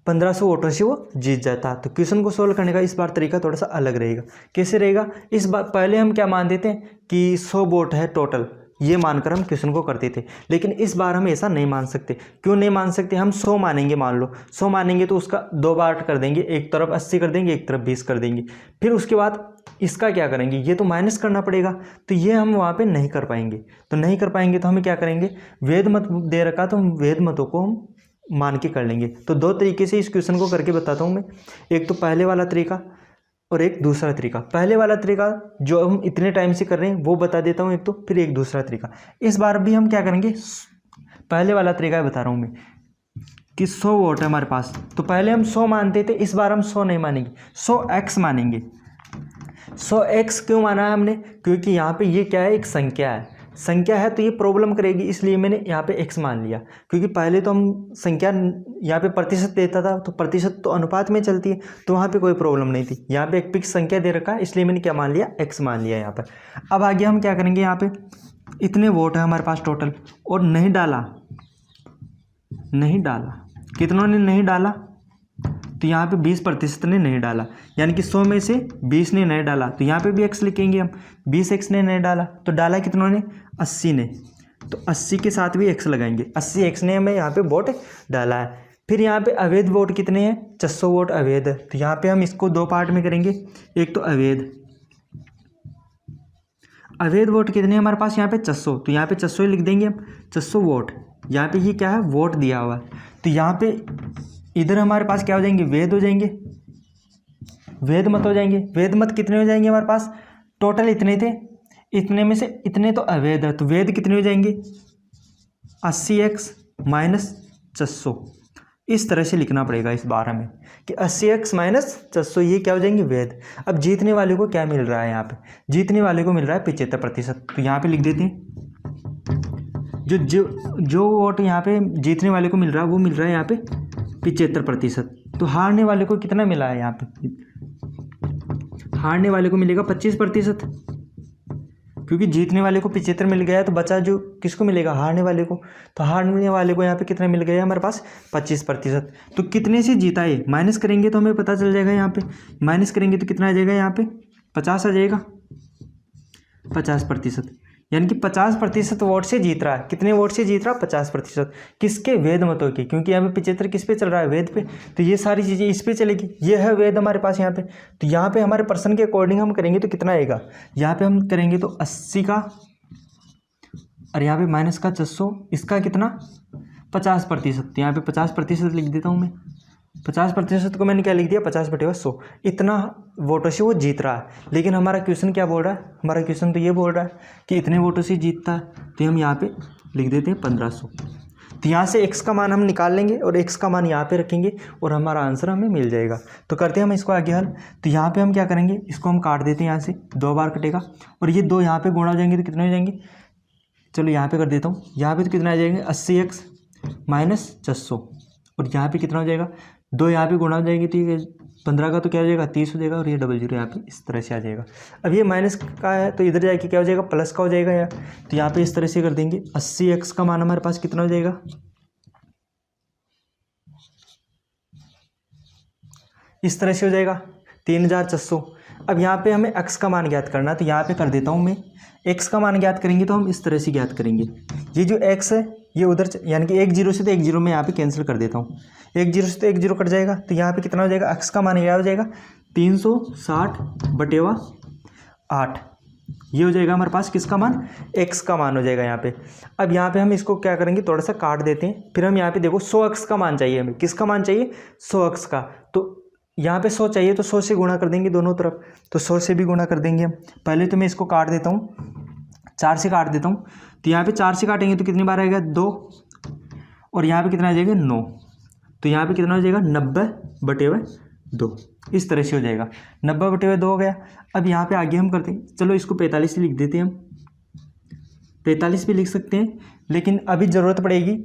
1500 वोटों से वो जीत जाता। तो क्वेश्चन को सोल्व करने का इस बार तरीका थोड़ा सा अलग रहेगा। कैसे रहेगा, इस बार पहले हम क्या मान देते हैं कि 100 वोट है टोटल, ये मानकर हम क्वेश्चन को करते थे। लेकिन इस बार हम ऐसा नहीं मान सकते। क्यों नहीं मान सकते, हम 100 मानेंगे, मान लो 100 मानेंगे तो उसका 2 पार्ट कर देंगे, एक तरफ 80 कर देंगे, एक तरफ 20 कर देंगे। फिर उसके बाद इसका क्या करेंगे, ये तो माइनस करना पड़ेगा, तो ये हम वहाँ पे नहीं कर पाएंगे। तो नहीं कर पाएंगे तो हमें क्या करेंगे, वेद मत दे रखा तो हम वेद मतों को हम मान के कर लेंगे। तो 2 तरीके से इस क्वेश्चन को करके बताता हूँ मैं। एक तो पहले वाला तरीका और एक दूसरा तरीका। पहले वाला तरीका जो हम इतने टाइम से कर रहे हैं वो बता देता हूँ एक तो, फिर एक दूसरा तरीका। इस बार भी हम क्या करेंगे, पहले वाला तरीका बता रहा हूँ मैं कि 100 वोट है हमारे पास। तो पहले हम 100 मानते थे, इस बार हम 100 नहीं मानेंगे, 100x मानेंगे। 100x क्यों माना है हमने, क्योंकि यहाँ पे ये क्या है, एक संख्या है। संख्या है तो ये प्रॉब्लम करेगी, इसलिए मैंने यहाँ पे x मान लिया। क्योंकि पहले तो हम संख्या यहाँ पे प्रतिशत देता था, तो प्रतिशत तो अनुपात में चलती है, तो वहाँ पे कोई प्रॉब्लम नहीं थी। यहाँ पे एक फिक्स संख्या दे रखा है, इसलिए मैंने क्या मान लिया, x मान लिया यहाँ पर। अब आगे हम क्या करेंगे, यहाँ पे इतने वोट है हमारे पास टोटल, और नहीं डाला, कितनों ने नहीं डाला, तो यहाँ पे 20% ने नहीं डाला, यानी कि 100 में से 20 ने नहीं डाला, तो यहाँ पे भी x लिखेंगे हम। 20x ने नहीं डाला, तो डाला कितनों ने, 80 ने, तो 80 के साथ भी x लगाएंगे। 80x ने हमें यहाँ पे वोट डाला है। फिर यहाँ पे अवैध वोट कितने हैं, 600 वोट अवैध है। तो यहाँ पे हम इसको 2 पार्ट में करेंगे। एक तो अवैध वोट कितने हैं हमारे पास, यहाँ पे 600, तो यहाँ पे 600 ही लिख देंगे हम। 600 वोट, यहाँ पे ये क्या है, वोट दिया हुआ है। तो यहाँ पे इधर हमारे पास क्या हो जाएंगे, वेद हो जाएंगे, वेद मत हो जाएंगे। वेद मत कितने हो जाएंगे हमारे पास, टोटल इतने थे, इतने में से इतने तो अवैध है, तो वेद कितने हो जाएंगे, 80x माइनस 600। इस तरह से लिखना पड़ेगा इस बार हमें कि 80x माइनस 600, ये क्या हो जाएंगे, वेद। अब जीतने वाले को क्या मिल रहा है, यहाँ पे जीतने वाले को मिल रहा है 75%। तो यहाँ पे लिख देते हैं जो वोट यहाँ पे जीतने वाले को मिल रहा है, वो मिल रहा है यहाँ पे 75%। तो हारने वाले को कितना मिला है, यहाँ पे हारने वाले को मिलेगा 25%, क्योंकि जीतने वाले को 75 मिल गया, तो बचा जो किसको मिलेगा, हारने वाले को। तो हारने वाले को यहाँ पे कितना मिल गया हमारे पास, 25%। तो कितने से जीता है, माइनस करेंगे तो हमें पता चल जाएगा। यहाँ पे माइनस करेंगे तो कितना आ जाएगा, यहाँ पे 50 आ जाएगा, 50%, यानी कि 50% वोट से जीत रहा है। कितने वोट से जीत रहा है, 50%। किसके, वेद मतों के, क्योंकि यहाँ पे 75 किस पे चल रहा है, वेद पे, तो ये सारी चीज़ें इस पे चलेगी। ये है वेद हमारे पास यहाँ पे। तो यहाँ पे हमारे पर्सन के अकॉर्डिंग हम करेंगे तो कितना आएगा, यहाँ पे हम करेंगे तो 80 का, और यहाँ पे माइनस का 600, इसका कितना 50%। यहाँ पे 50% लिख देता हूँ मैं। 50% को मैंने क्या लिख दिया, 50/100। इतना वोटों से वो जीत रहा है। लेकिन हमारा क्वेश्चन क्या बोल रहा है, हमारा क्वेश्चन तो ये बोल रहा है कि इतने वोटों से जीतता है, तो हम यहाँ पे लिख देते हैं 1500। तो यहाँ से x का मान हम निकाल लेंगे और x का मान यहाँ पे रखेंगे और हमारा आंसर हमें मिल जाएगा। तो करते हैं हम इसको आगे हल। तो यहाँ पे हम क्या करेंगे, इसको हम काट देते हैं, यहाँ से 2 बार कटेगा, और ये 2 यहाँ पे गुणा हो जाएंगे तो कितने हो जाएंगे, चलो यहाँ पे कर देता हूँ। यहाँ पे तो कितना आ जाएंगे, 80x माइनस 600, और यहाँ पे कितना हो जाएगा, 2 यहाँ पे गुणा हो जाएंगे, तो ये 15 का तो क्या हो जाएगा, 30 हो जाएगा, और ये 00 यहाँ पे इस तरह से आ जाएगा। अब ये माइनस का है तो इधर जाके क्या हो जाएगा, प्लस का हो जाएगा यार। तो यहाँ पे इस तरह से कर देंगे। 80x का मान हमारे पास कितना हो जाएगा, इस तरह से हो जाएगा 3400। अब यहाँ पे हमें x का मान ज्ञात करना है, तो यहाँ पे कर देता हूँ मैं। x का मान ज्ञात करेंगे तो हम इस तरह से ज्ञात करेंगे। ये जो x है ये उधर, यानी कि 1 0 से तो 1 0 में यहाँ पे कैंसिल कर देता हूँ। 1 0 से तो 1 0 कट जाएगा, तो यहाँ पे कितना हो जाएगा, x का मान क्या हो जाएगा, 360/8। ये हो जाएगा हमारे पास किसका मान, x का मान हो जाएगा यहाँ पे। अब यहाँ पे हम इसको क्या करेंगे, थोड़ा सा काट देते हैं। फिर हम यहाँ पे देखो 100x का मान चाहिए हमें। किसका मान चाहिए, 100x का। तो यहाँ पे 100 चाहिए तो 100 से गुणा कर देंगे दोनों तरफ, तो 100 से भी गुणा कर देंगे हम। पहले तो मैं इसको काट देता हूँ, 4 से काट देता हूँ। तो यहाँ पे 4 से काटेंगे तो कितनी बार आएगा, 2, और यहाँ पे कितना आ जाएगा, 9। तो यहाँ पे कितना हो जाएगा, 90/2। इस तरह से हो जाएगा, 90/2 हो गया। अब यहाँ पे आगे हम करते हैं, चलो इसको 45 से लिख देते हैं हम। 45 भी लिख सकते हैं, लेकिन अभी ज़रूरत पड़ेगी,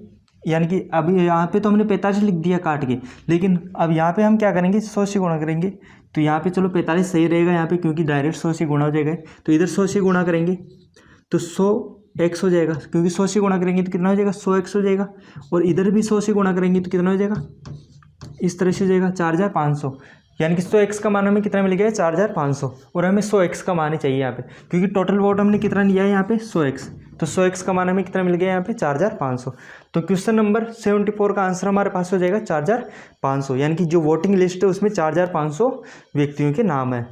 यानी कि अभी यहाँ पे तो हमने 45 लिख दिया काट के, लेकिन अब यहाँ पे हम क्या करेंगे, 100 से गुणा करेंगे। तो यहाँ पे चलो 45 सही रहेगा यहाँ पे, क्योंकि डायरेक्ट 100 से गुणा हो जाएगा। तो इधर 100 से गुणा करेंगे तो 100x हो जाएगा, क्योंकि 100 से गुणा करेंगे तो कितना हो जाएगा, 100x हो जाएगा। और इधर भी 100 से गुणा करेंगे तो कितना हो जाएगा, इस तरह से हो जाएगा 4500, यानी कि 100x का मान हमें कितना मिल गया है 4500, और हमें 100x का मान ही चाहिए यहाँ पे, क्योंकि टोटल वोट हमने कितना लिया है यहाँ पे 100x, तो 100x का मान हमें कितना मिल गया यहाँ पे 4500। तो क्वेश्चन नंबर 74 का आंसर हमारे पास हो जाएगा 4500, यानी कि जो वोटिंग लिस्ट है उसमें 4500 व्यक्तियों के नाम है।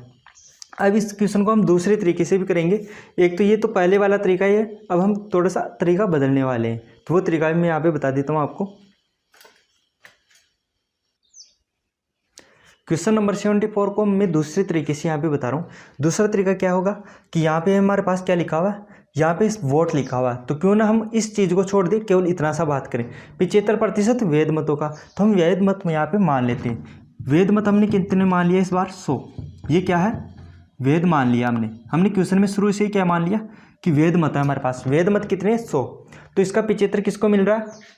अब इस क्वेश्चन को हम दूसरे तरीके से भी करेंगे। एक तो ये तो पहले वाला तरीका ही है, अब हम थोड़ा सा तरीका बदलने वाले हैं, तो वो तरीका भी मैं यहाँ पे बता देता हूँ आपको। क्वेश्चन नंबर 74 को मैं दूसरे तरीके से यहाँ पे बता रहा हूँ। दूसरा तरीका क्या होगा कि यहाँ पे हमारे पास क्या लिखा हुआ है, यहाँ पे वोट लिखा हुआ है, तो क्यों ना हम इस चीज़ को छोड़ दें, केवल इतना सा बात करें 75% वेद मतों का, तो हम वेद मत में यहाँ पे मान लेते हैं। वेद मत हमने कितने मान लिया इस बार 100, ये क्या है वेद मान लिया हमने क्वेश्चन में शुरू से ही क्या मान लिया कि वेद मत है हमारे पास। वेद मत कितने 100, तो इसका 75 किसको मिल रहा है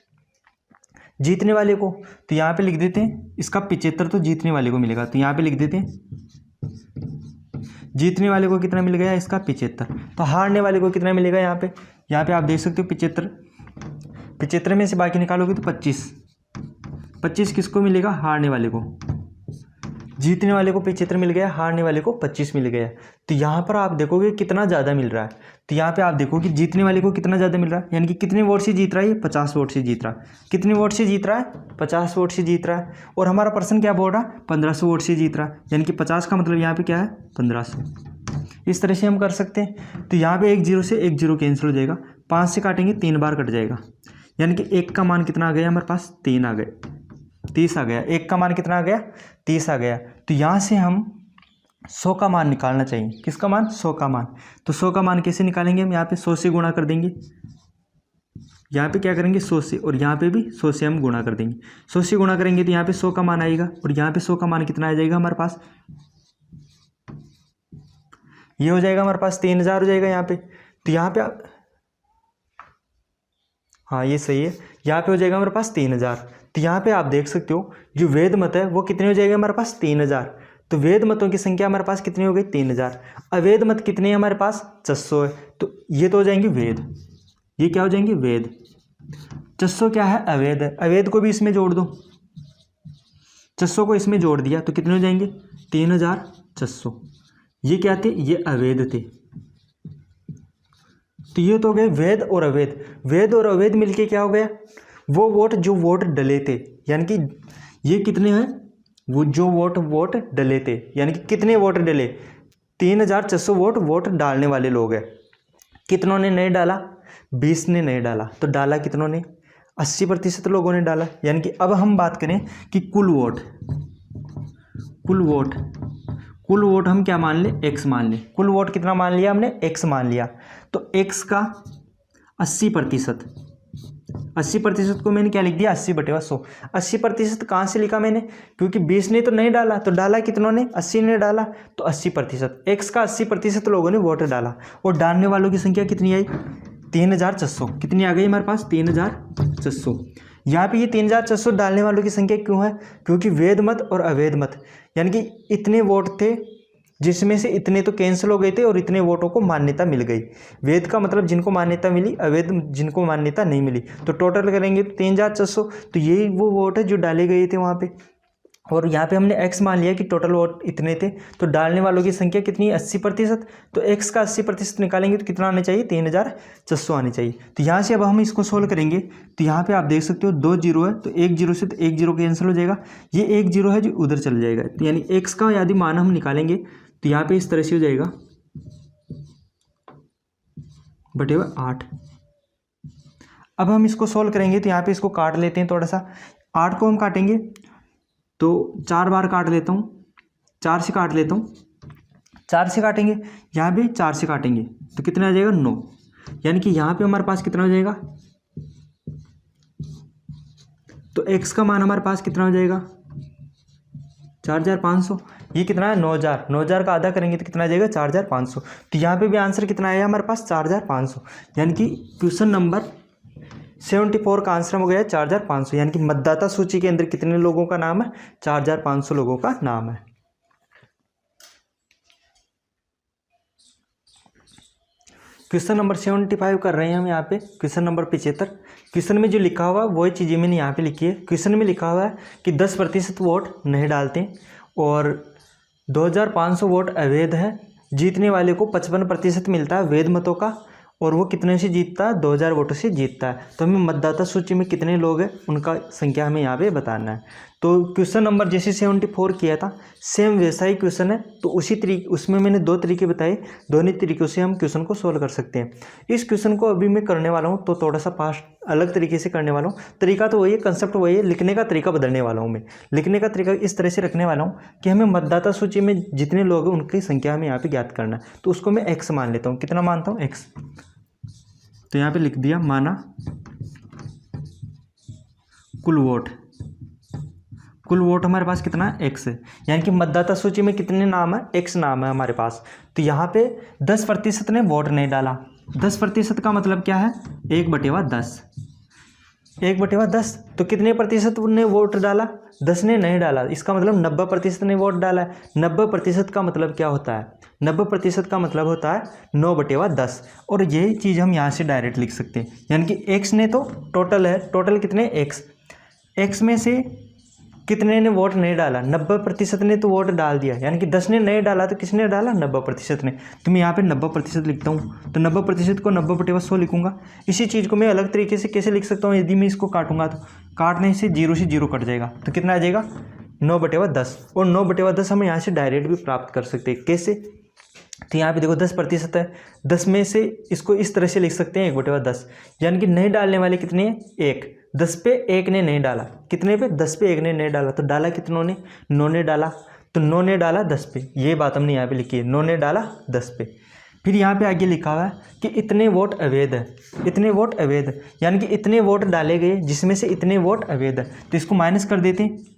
जीतने वाले को, तो यहाँ पे लिख देते हैं इसका 75 तो जीतने वाले को मिलेगा, तो यहाँ पे लिख देते हैं जीतने वाले को कितना मिल गया इसका 75, तो हारने वाले को कितना मिलेगा यहाँ पे आप देख सकते हो 75 में से बाकी निकालोगे तो 25 किसको मिलेगा हारने वाले को, जीतने वाले को 75 मिल गया, हारने वाले को 25 मिल गया। तो यहाँ पर आप देखोगे कितना ज़्यादा मिल रहा है, तो यहाँ पे आप देखो कि जीतने वाले को कितना ज़्यादा मिल रहा है, यानी कि कितने वोट से जीत रहा है ये 50 वोट से जीत रहा है। कितने वोट से जीत रहा है 50 वोट से जीत रहा है, और हमारा पर्सन क्या बोल रहा है 1500 वोट से जीत रहा है, यानी कि 50 का मतलब यहाँ पे क्या है 1500। इस तरह से हम कर सकते हैं। तो यहाँ पे 1 0 से 1 0 कैंसिल हो जाएगा, 5 से काटेंगे 3 बार कट जाएगा, यानी कि 1 का मान कितना आ गया हमारे पास 3 आ गए, 30 आ गया। 1 का मान कितना आ गया 30 आ गया। तो यहाँ से हम 100 का मान निकालना चाहिए, किसका मान 100 का मान। तो 100 का मान कैसे निकालेंगे हम, यहाँ पे 100 से गुणा कर देंगे, यहाँ पे क्या करेंगे 100 से, और यहाँ पे भी 100 से हम गुणा कर देंगे। 100 से गुणा करेंगे तो यहाँ पे 100 का मान आएगा, और यहाँ पे 100 का मान कितना आ जाएगा हमारे पास, ये हो जाएगा हमारे पास 3000 हो जाएगा यहाँ पे। तो यहाँ पे हाँ ये सही है, यहाँ पे हो जाएगा हमारे पास 3000। तो यहाँ पे आप देख सकते हो जो वेद मत है वो कितने हो जाएगा हमारे पास 3000। तो वेद मतों की संख्या हमारे पास कितनी हो गई 3000। अवेद मत कितने हैं हमारे पास 600 है, तो ये तो हो जाएंगे वेद, ये क्या हो जाएंगे वेद। 600 क्या है अवेद है, अवेद को भी इसमें जोड़ दो, 600 को इसमें जोड़ दिया तो कितने हो जाएंगे 3600। ये क्या थे ये अवेद थे। तो ये तो हो गए वेद और अवेद। वेद और अवेद मिलके क्या हो गया वो वोट जो वोट डले थे, यानी कि ये कितने हैं वो जो वोट डले थे, यानी कि कितने वोट डले 3600 वोट डालने वाले लोग हैं। कितनों ने नहीं डाला 20 ने नहीं डाला, तो डाला कितनों ने 80% लोगों ने डाला। यानी कि अब हम बात करें कि कुल वोट हम क्या मान लें x मान लें। कुल वोट कितना मान लिया हमने x मान लिया, तो x का 80% को मैंने क्या लिख दिया 80/100। 80% कहाँ से लिखा मैंने, क्योंकि 20 ने तो नहीं डाला, तो डाला कितनों ने 80 ने डाला, तो 80%। x का 80% लोगों ने वोट डाला, और डालने वालों की संख्या कितनी आई 3600। कितनी आ गई हमारे पास 3600। यहाँ पे ये 3600 डालने वालों की संख्या क्यों है, क्योंकि वेद मत और अवेद मत, यानी कि इतने वोट थे जिसमें से इतने तो कैंसिल हो गए थे और इतने वोटों को मान्यता मिल गई। वेद का मतलब जिनको मान्यता मिली, अवेद जिनको मान्यता नहीं मिली। तो टोटल करेंगे तो 3600, तो यही वो वोट है जो डाले गए थे वहाँ पे। और यहाँ पे हमने x मान लिया कि टोटल वोट इतने थे, तो डालने वालों की संख्या कितनी है 80%। तो x का 80% निकालेंगे तो कितना आना चाहिए 3600 आनी चाहिए। तो यहाँ से अब हम इसको सोल्व करेंगे, तो यहाँ पे आप देख सकते हो 2 0 है, तो 1 0 से तो 1 0 कैंसिल हो जाएगा, ये 1 0 है जो उधर चल जाएगा। तो यानी x का यदि मान हम निकालेंगे तो यहाँ पे इस तरह से हो जाएगा बटे 8। अब हम इसको सोल्व करेंगे तो यहाँ पे इसको काट लेते हैं थोड़ा सा। 8 को हम काटेंगे तो 4 बार काट लेता हूँ, 4 से काट लेता हूँ, 4 से काटेंगे, यहाँ भी 4 से काटेंगे तो कितना आ जाएगा 9। यानी कि यहाँ पे हमारे पास कितना हो जाएगा, तो x का मान हमारे पास कितना हो जाएगा 4500। ये कितना है 9000, 9000 का आधा करेंगे तो कितना आ जाएगा 4500। तो यहाँ पे भी आंसर कितना आया हमारे पास 4500। यानी कि क्वेश्चन नंबर 74 का आंसर हो गया 4500। यानी कि मतदाता सूची के अंदर कितने लोगों का नाम है 4500 लोगों का नाम है। क्वेश्चन नंबर 75 कर रहे हैं हम यहाँ पे, क्वेश्चन नंबर 75। क्वेश्चन में जो लिखा हुआ वही चीज़ें मैंने यहाँ पे लिखी है। क्वेश्चन में लिखा हुआ है कि 10% वोट नहीं डालते और 2500 वोट अवैध है, जीतने वाले को 55% मिलता है वैध मतों का, और वो कितने से जीतता है, 2000 वोटों से जीतता है। तो हमें मतदाता सूची में कितने लोग हैं उनका संख्या हमें यहाँ पे बताना है। तो क्वेश्चन नंबर जैसे 74 किया था सेम वैसा ही क्वेश्चन है, तो उसी तरीके उसमें मैंने 2 तरीके बताए, दोनों तरीक़ों से हम क्वेश्चन को सोल्व कर सकते हैं। इस क्वेश्चन को अभी मैं करने वाला हूँ तो थोड़ा सा फास्ट अलग तरीके से करने वाला हूँ। तरीका तो वही है, कंसेप्ट वही है, लिखने का तरीका बदलने वाला हूँ मैं। लिखने का तरीका इस तरह से रखने वाला हूँ कि हमें मतदाता सूची में जितने लोग हैं उनकी संख्या हमें यहाँ पर ज्ञात करना है। तो उसको मैं एक्स मान लेता हूँ। कितना मानता हूँ, एक्स। तो यहाँ पे लिख दिया, माना कुल वोट। कुल वोट हमारे पास कितना है, एक्स है। यानी कि मतदाता सूची में कितने नाम है, एक्स नाम है हमारे पास। तो यहाँ पे 10% ने वोट नहीं डाला। 10% का मतलब क्या है, 1/10। 1/10 तो कितने प्रतिशत ने वोट डाला, 10 ने नहीं डाला। इसका मतलब 90% ने वोट डाला है। 90% का मतलब क्या होता है, 90% का मतलब होता है 9/10। और यही चीज़ हम यहाँ से डायरेक्ट लिख सकते हैं। यानी कि एक्स ने तो टोटल है, टोटल कितने, एक्स। एक्स में से कितने ने वोट नहीं डाला, 90% ने तो वोट डाल दिया। यानी कि 10 ने नहीं डाला तो किसने डाला, 90% ने। तो मैं यहाँ पे 90% लिखता हूँ। तो 90% को 90/100 लिखूंगा। इसी चीज़ को मैं अलग तरीके से कैसे लिख सकता हूँ, यदि मैं इसको काटूंगा तो काटने से 0 कट जाएगा। तो कितना आ जाएगा, 9/10। और 9/10 हम यहाँ से डायरेक्ट भी प्राप्त कर सकते हैं। कैसे, तो यहाँ पे देखो 10% है, 10 में से इसको इस तरह से लिख सकते हैं 1/10। यानी कि नहीं डालने वाले कितने हैं, 1। 10 पे 1 ने नहीं डाला, कितने पे, 10 पे 1 ने नहीं डाला। तो डाला कितनों ने, 9 ने डाला। तो 9 ने डाला 10 पे, ये बात हमने यहाँ पे लिखी है, 9 ने डाला 10 पे। फिर यहाँ पे आगे लिखा हुआ है कि इतने वोट अवैध है। इतने वोट अवैध है यानी कि इतने वोट डाले गए जिसमें से इतने वोट अवैध है। तो इसको माइनस कर देते हैं।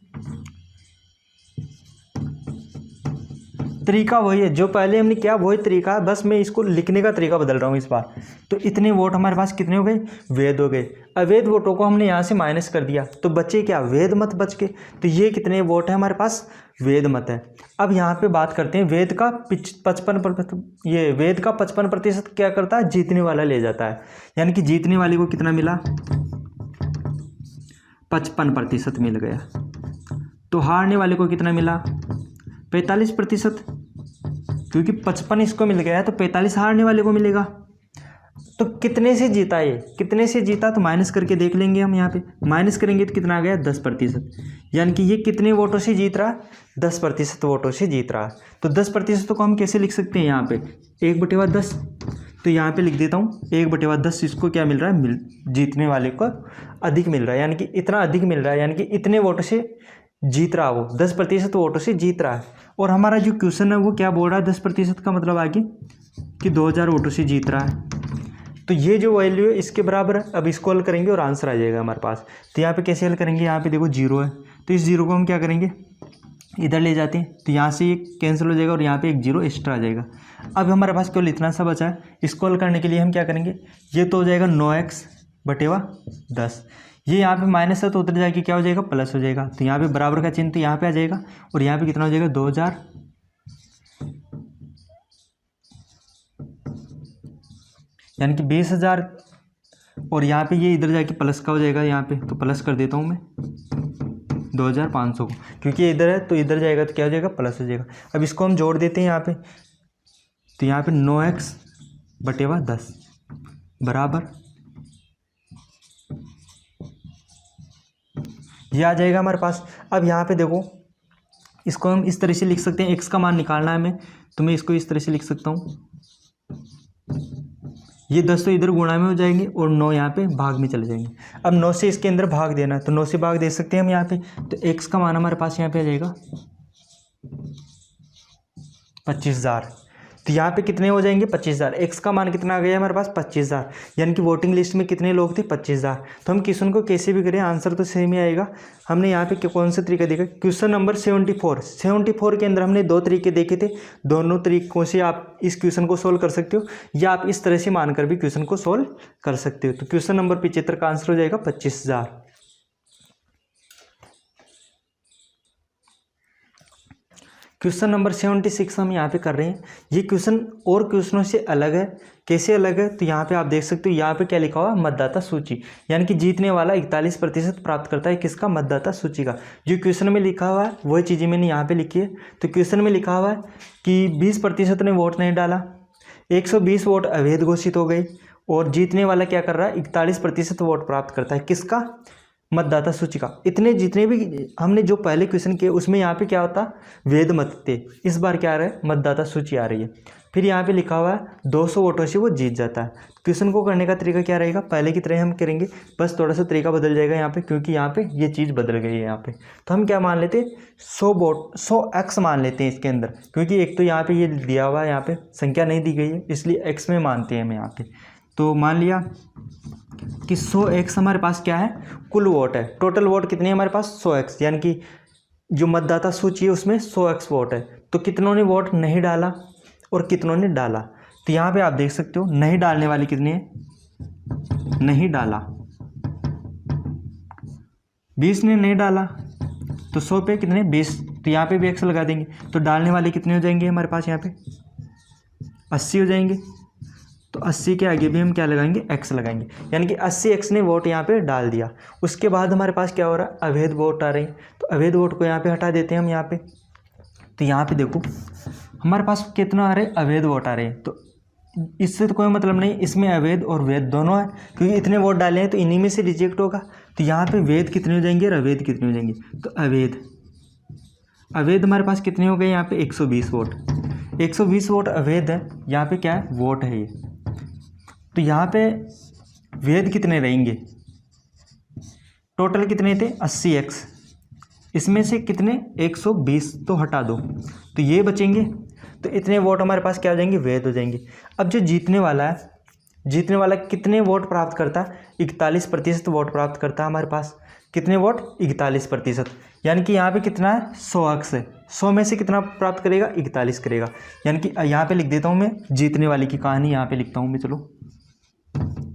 तरीका वही है जो पहले हमने किया, वही तरीका है, बस मैं इसको लिखने का तरीका बदल रहा हूँ इस बार। तो इतने वोट हमारे पास कितने हो गए, वैध हो गए। अवैध वोटों को हमने यहाँ से माइनस कर दिया तो बचे क्या, वैध मत बच के। तो ये कितने वोट है हमारे पास, वैध मत है। अब यहाँ पे बात करते हैं वैध का 55%। ये वैध का 55% क्या करता है, जीतने वाला ले जाता है। यानी कि जीतने वाले को कितना मिला, 55% मिल गया। तो हारने वाले को कितना मिला, 45%। क्योंकि 55 इसको मिल गया है तो 45 हारने वाले को मिलेगा। तो कितने से जीता, ये कितने से जीता, तो माइनस करके देख लेंगे हम। यहाँ पे माइनस करेंगे तो कितना आ गया, 10%। यानी कि ये कितने वोटों से जीत रहा है, 10% वोटों से जीत रहा है। तो 10% को हम कैसे लिख सकते हैं, यहाँ पे 1/10। तो यहाँ पे लिख देता हूँ 1/10। इसको क्या मिल रहा है, जीतने वाले को अधिक मिल रहा है। यानी कि इतना अधिक मिल रहा है, यानी कि इतने वोटों से जीत रहा, वो 10% वोटों से जीत रहा है। और हमारा जो क्वेश्चन है वो क्या बोल रहा है, 10% का मतलब आगे कि 2000 वोटों से जीत रहा है। तो ये जो वैल्यू है इसके बराबर है। अब इसको हल करेंगे और आंसर आ जाएगा हमारे पास। तो यहाँ पे कैसे हल करेंगे, यहाँ पे देखो 0 है तो इस 0 को हम क्या करेंगे, इधर ले जाते हैं। तो यहाँ से ये कैंसिल हो जाएगा और यहाँ पे एक 0 एक्स्ट्रा आ जाएगा। अब हमारे पास केवल इतना सा बचा है। इसको हल करने के लिए हम क्या करेंगे, ये तो हो जाएगा 9x/10। ये यहाँ पे माइनस है तो उधर जाके क्या हो जाएगा, प्लस हो जाएगा। तो यहाँ पे बराबर का चिन्ह तो यहाँ पे आ जाएगा और यहाँ पे कितना हो जाएगा, 2000। यानी कि 20,000। और यहाँ पे ये इधर जाके प्लस का हो जाएगा, यहाँ पे तो प्लस कर देता हूँ मैं 2500 को, क्योंकि इधर है तो इधर जाएगा तो क्या हो जाएगा, प्लस हो जाएगा। अब इसको हम जोड़ देते हैं यहाँ पे। तो यहाँ पे 9x/10 बराबर ये आ जाएगा हमारे पास। अब यहाँ पे देखो इसको हम इस तरह से लिख सकते हैं, x का मान निकालना है हमें, तो मैं इसको इस तरह से लिख सकता हूँ। ये 10 तो इधर गुणा में हो जाएंगे और 9 यहाँ पे भाग में चले जाएंगे। अब 9 से इसके अंदर भाग देना है तो 9 से भाग दे सकते हैं हम यहाँ पे। तो x का मान हमारे पास यहाँ पे आ जाएगा 25,000। तो यहाँ पे कितने हो जाएंगे, 25,000। x का मान कितना आ गया हमारे पास, 25,000। यानी कि वोटिंग लिस्ट में कितने लोग थे, 25,000। तो हम क्वेश्चन को कैसे भी करें आंसर तो सेम ही आएगा। हमने यहाँ पे कौन सा तरीका देखा, क्वेश्चन नंबर 74 के अंदर हमने 2 तरीके देखे थे। दोनों तरीकों से आप इस क्वेश्चन को सोल्व कर सकते हो या आप इस तरह से मानकर भी क्वेश्चन को सोल्व कर सकते हो। तो क्वेश्चन नंबर 75 का आंसर हो जाएगा 25,000। क्वेश्चन नंबर 76 हम यहाँ पे कर रहे हैं। ये क्वेश्चन और क्वेश्चनों से अलग है कैसे अलग है, तो यहाँ पे आप देख सकते हो, यहाँ पे क्या लिखा हुआ है, मतदाता सूची, यानी कि जीतने वाला 41% प्राप्त करता है किसका, मतदाता सूची का। जो क्वेश्चन में लिखा हुआ है वही चीज़ें मैंने यहाँ पे लिखी है। तो क्वेश्चन में लिखा हुआ है कि 20% ने वोट नहीं डाला, 120 वोट अवैध घोषित हो गए, और जीतने वाला क्या कर रहा है, 41% वोट प्राप्त करता है किसका, मतदाता सूची का। इतने जितने भी हमने जो पहले क्वेश्चन किए उसमें यहाँ पे क्या होता, वैध मत थे, इस बार क्या आ रहा है, मतदाता सूची आ रही है। फिर यहाँ पे लिखा हुआ है 200 वोटों से वो जीत जाता है। क्वेश्चन को करने का तरीका क्या रहेगा, पहले की तरह हम करेंगे, बस थोड़ा सा तरीका बदल जाएगा यहाँ पे, क्योंकि यहाँ पे ये चीज़ बदल गई है यहाँ पे। तो हम क्या मान लेते हैं, 100x मान लेते हैं इसके अंदर, क्योंकि एक तो यहाँ पे ये दिया हुआ है, यहाँ पे संख्या नहीं दी गई है, इसलिए x में मानते हैं हम यहाँ पे। तो मान लिया कि 100x हमारे पास क्या है, कुल वोट है। टोटल वोट कितने हैं हमारे पास, 100x, यानी कि जो मतदाता सूची है उसमें 100x वोट है। तो कितनों ने वोट नहीं डाला और कितनों ने डाला, तो यहाँ पे आप देख सकते हो नहीं डालने वाले कितने हैं, नहीं डाला 20 ने नहीं डाला, तो 100 पे कितने 20, तो यहाँ पे भी x लगा देंगे। तो डालने वाले कितने हो जाएंगे हमारे पास, यहाँ पे 80 हो जाएंगे। तो 80 के आगे भी हम क्या लगाएंगे, x लगाएंगे, यानी कि 80x ने वोट यहाँ पे डाल दिया। उसके बाद हमारे पास क्या हो रहा है, अवैध वोट आ रहे हैं, तो अवैध वोट को यहाँ पे हटा देते हैं हम यहाँ पे। तो यहाँ पे देखो हमारे पास कितना आ रहे हैं, अवैध वोट आ रहे हैं। तो इससे तो कोई मतलब नहीं, इसमें अवैध और वैध दोनों है, क्योंकि इतने वोट डाले हैं तो इन्हीं में से रिजेक्ट होगा। तो यहाँ पे वैध कितने हो जाएंगे और अवैध कितने हो जाएंगे, तो अवैध हमारे पास कितने हो गए, यहाँ पे 120 वोट, 120 वोट अवैध है, यहाँ पे क्या है, वोट है ये। तो यहाँ पे वैध कितने रहेंगे, टोटल कितने थे 80x, इसमें से कितने 120 तो हटा दो, तो ये बचेंगे। तो इतने वोट हमारे पास क्या हो जाएंगे, वैध हो जाएंगे। अब जो जीतने वाला है, जीतने वाला कितने वोट प्राप्त करता है, 41% वोट प्राप्त करता है हमारे पास। कितने वोट, 41%, यानी कि यहाँ पे कितना है, 100x है, 100 में से कितना प्राप्त करेगा, 41 करेगा। यानी कि यहाँ पे लिख देता हूँ मैं जीतने वाले की कहानी, यहाँ पे लिखता हूँ मैं, चलो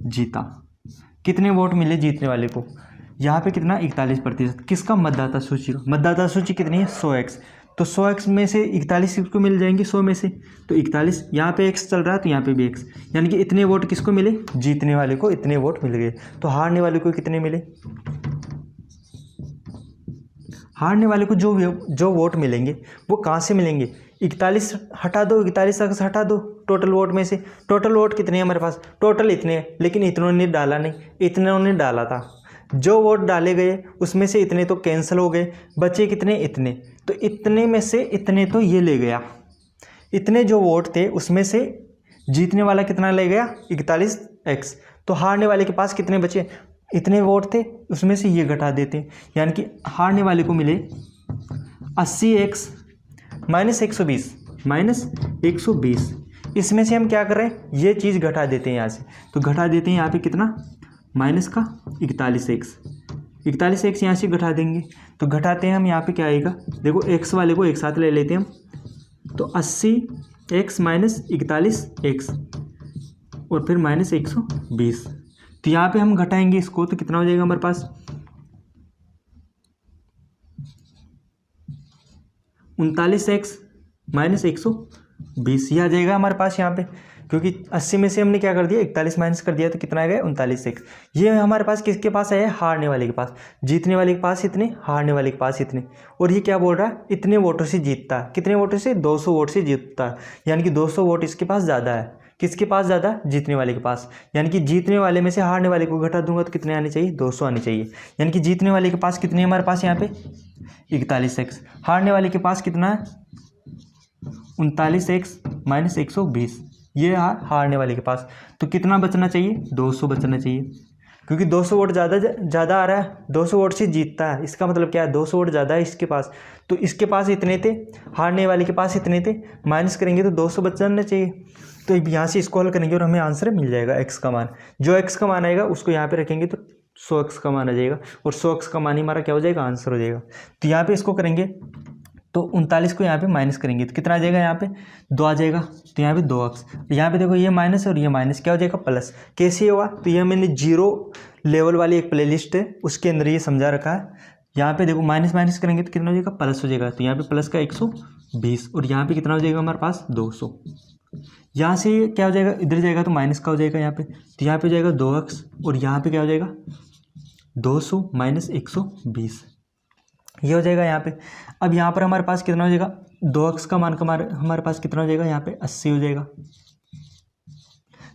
जीता, कितने वोट मिले जीतने वाले को, यहाँ पे कितना 41%, किसका, मतदाता सूची का। मतदाता सूची कितनी है, 100x, तो 100x में से 41 किसको मिल जाएंगे, 100 में से, तो 41, यहाँ पे x चल रहा है तो यहाँ पे भी x, यानी कि इतने वोट किसको मिले, जीतने वाले को इतने वोट मिल गए। तो हारने वाले को कितने मिले, हारने वाले को जो वोट मिलेंगे वो कहाँ से मिलेंगे, 41 हटा दो, 41x हटा दो टोटल वोट में से। टोटल वोट कितने हैं हमारे पास, टोटल इतने हैं, लेकिन इतनों ने डाला नहीं, इतनों ने डाला था। जो वोट डाले गए उसमें से इतने तो कैंसिल हो गए, बचे कितने, इतने। तो इतने में से इतने तो ये ले गया, इतने जो वोट थे उसमें से जीतने वाला कितना ले गया, 41x। तो हारने वाले के पास कितने बचे, इतने वोट थे, उसमें से ये घटा देते, यानी कि हारने वाले को मिले 80x माइनस 120 इसमें से हम क्या कर रहे हैं, ये चीज़ घटा देते हैं यहाँ से। तो घटा देते हैं यहाँ पे कितना, माइनस का 41x यहाँ से घटा देंगे। तो घटाते हैं हम, यहाँ पे क्या आएगा, देखो x वाले को एक साथ ले लेते हैं हम, तो 80x माइनस 41x और फिर माइनस 120। तो यहाँ पे हम घटाएंगे इसको, तो कितना हो जाएगा हमारे पास, 39x माइनस 120 ये आ जाएगा हमारे पास यहाँ पे, क्योंकि 80 में से हमने क्या कर दिया, 41 माइनस कर दिया, तो कितना आ गया 39x। ये हमारे पास किसके पास है, हारने वाले के पास। जीतने वाले के पास इतने, हारने वाले के पास इतने। और ये क्या बोल रहा है, इतने वोटों से जीतता है, कितने वोटों से, 200 वोट से जीतता है, यानी कि 200 वोट इसके पास ज़्यादा है। किसके पास ज़्यादा, जीतने वाले के पास। यानी कि जीतने वाले में से हारने वाले को घटा दूंगा तो कितने आने चाहिए, 200 आने चाहिए। यानी कि जीतने वाले के पास कितने हमारे पास यहाँ पे 41x, हारने वाले के पास कितना है 39x माइनस 120, ये हारने वाले के पास। तो कितना बचना चाहिए, 200 बचना चाहिए, क्योंकि 200 वोट ज़्यादा आ रहा है, 200 वोट से जीतता है, इसका मतलब क्या है 200 वोट ज़्यादा है इसके पास। तो इसके पास इतने थे, हारने वाले के पास इतने थे, माइनस करेंगे तो 200 बचना चाहिए। तो यहाँ से इसको हल करेंगे और हमें आंसर मिल जाएगा x का मान। जो x का मान आएगा उसको यहाँ पे रखेंगे तो 100x का मान आ जाएगा, और 100x का मान ही हमारा क्या हो जाएगा, आंसर हो जाएगा। तो यहाँ पे इसको करेंगे तो 39 को यहाँ पे माइनस करेंगे तो कितना आ जाएगा, यहाँ पे 2 आ जाएगा, तो यहाँ पे 2x। यहाँ पे देखो ये माइनस और ये माइनस क्या हो जाएगा, प्लस। कैसे होगा, तो ये मैंने जीरो लेवल वाली एक प्लेलिस्ट है उसके अंदर ये समझा रखा है। यहाँ पे देखो माइनस माइनस करेंगे तो कितना हो जाएगा, प्लस हो जाएगा। तो यहाँ पे प्लस का 120 और यहाँ पे कितना हो जाएगा हमारे पास 200। यहाँ से ये क्या हो जाएगा, इधर जाएगा तो माइनस का हो जाएगा यहाँ पे, तो यहाँ पे हो जाएगा 2x और यहाँ पे क्या हो जाएगा 200 माइनस 120, ये हो जाएगा यहाँ पे। अब यहाँ पर हमारे पास कितना हो जाएगा, 2x का मान हमारे पास कितना हो जाएगा, यहाँ पे 80 हो जाएगा।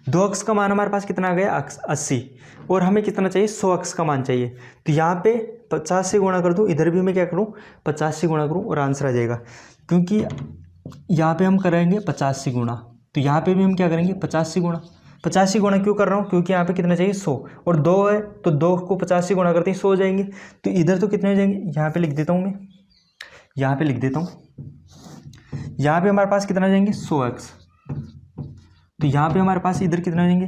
2x का मान हमारे पास कितना आ गया 80, और हमें कितना चाहिए 100x का मान चाहिए, तो यहाँ पे 50 से गुणा कर दूँ, इधर भी मैं क्या करूँ 50 से गुणा करूँ और आंसर आ जाएगा। क्योंकि यहाँ पे हम करेंगे 50 से गुणा, तो यहाँ पे भी हम क्या करेंगे 50 से गुणा। 50 से गुणा क्यों कर रहा हूँ, क्योंकि यहाँ पे कितना चाहिए 100 और 2 है, तो 2 को 50 से गुणा करते ही 100 हो जाएंगे। तो इधर तो कितने हो जाएंगे, यहाँ पे लिख देता हूँ मैं, यहाँ पे लिख देता हूँ, यहाँ पे हमारे पास कितना हो जाएंगे 100x, तो यहाँ पे हमारे पास इधर कितना हो जाएंगे,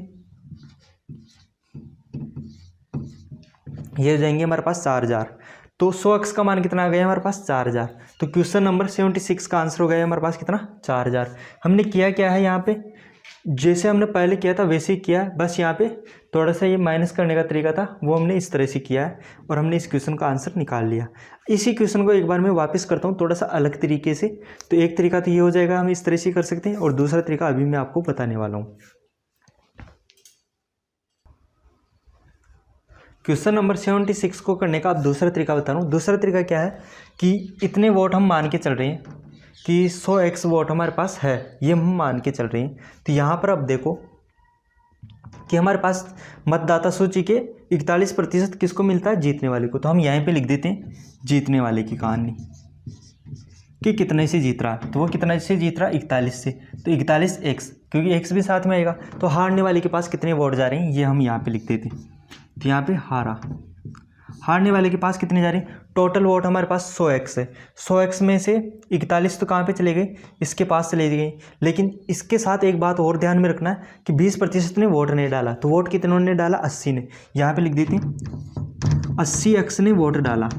ये हो जाएंगे हमारे पास 4000। तो 100x का मान कितना आ गया हमारे पास 4000। तो क्वेश्चन नंबर 76 का आंसर हो गया हमारे पास कितना 4000। हमने किया क्या है, यहाँ पे जैसे हमने पहले किया था वैसे ही किया है, बस यहाँ पे थोड़ा सा ये माइनस करने का तरीका था वो हमने इस तरह से किया है और हमने इस क्वेश्चन का आंसर निकाल लिया। इसी क्वेश्चन को एक बार मैं वापस करता हूँ थोड़ा सा अलग तरीके से। तो एक तरीका तो ये हो जाएगा, हम इस तरह से कर सकते हैं, और दूसरा तरीका अभी मैं आपको बताने वाला हूँ। क्वेश्चन नंबर 76 को करने का अब दूसरा तरीका बता रहा हूँ। दूसरा तरीका क्या है कि इतने वोट हम मान के चल रहे हैं कि 100x वोट हमारे पास है, ये हम मान के चल रहे हैं। तो यहाँ पर अब देखो कि हमारे पास मतदाता सूची के 41% किसको मिलता है, जीतने वाले को। तो हम यहाँ पे लिख देते हैं जीतने वाले की कहानी कि कितने से जीत रहा है, तो वो कितने से जीत रहा है 41 से, तो 41x, क्योंकि x भी साथ में आएगा। तो हारने वाले के पास कितने वोट जा रहे हैं ये हम यहाँ पे लिख देते हैं। तो यहाँ पे हारने वाले के पास कितने जा रहे हैं, टोटल वोट हमारे पास 100x है। 100x में से 41 तो कहाँ पे चले गए, इसके पास चले गए। लेकिन इसके साथ एक बात और ध्यान में रखना है कि 20% ने वोट नहीं डाला। तो वोट कितनों ने डाला, 80 ने। यहाँ पे लिख देते हैं 80x ने वोट डाला।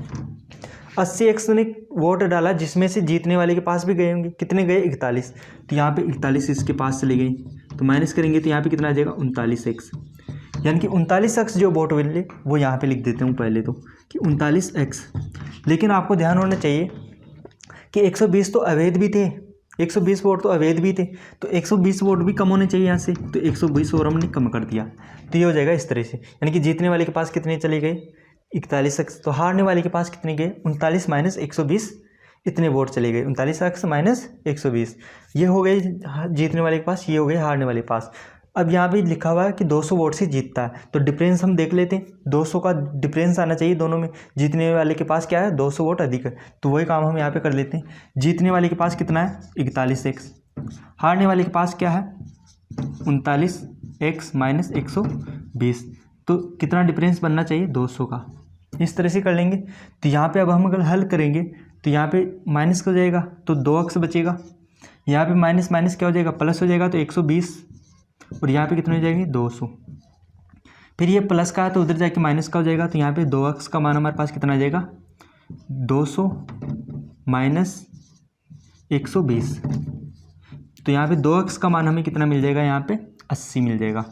80x ने वोट डाला जिसमें से जीतने वाले के पास भी गए होंगे, कितने गए 41। तो यहाँ पे 41 इसके पास चले गए, तो माइनस करेंगे तो यहाँ पे कितना आ जाएगा 39x, यानी कि 39x जो वोट मिले वो यहाँ पे लिख देते हूँ पहले तो कि 39x। लेकिन आपको ध्यान होना चाहिए कि 120 तो अवैध भी थे, 120 वोट तो अवैध भी थे, तो 120 वोट भी कम होने चाहिए यहाँ से। तो 120 और हमने कम कर दिया, तो ये हो जाएगा इस तरह से। यानी कि जीतने वाले के पास कितने चले गए 41x, तो हारने वाले के पास कितने गए 39 माइनस 120, इतने वोट चले गए 39x माइनस 120, ये हो गए जीतने वाले के पास, ये हो गए हारने वाले के पास। अब यहाँ पे लिखा हुआ है कि 200 वोट से जीतता है, तो डिफरेंस हम देख लेते हैं। 200 का डिफरेंस आना चाहिए दोनों में। जीतने वाले के पास क्या है 200 वोट अधिक है, तो वही काम हम यहाँ पे कर लेते हैं। जीतने वाले के पास कितना है 41x, हारने वाले के पास क्या है 39x माइनस 120, तो कितना डिफरेंस बनना चाहिए 200 का। इस तरह से कर लेंगे। तो यहाँ पे अब हम अगर हल करेंगे तो यहाँ पे माइनस हो जाएगा तो 2x बचेगा, यहाँ पे माइनस माइनस क्या हो जाएगा प्लस हो जाएगा, तो 120, और यहाँ पे कितने हो जाएंगे 200। फिर ये प्लस का है तो उधर जाके माइनस का हो जाएगा, तो यहाँ पे 2x का मान हमारे पास कितना आ जाएगा 200 माइनस 120, तो यहाँ पे 2x का मान हमें कितना मिल जाएगा, यहाँ पे 80 मिल जाएगा।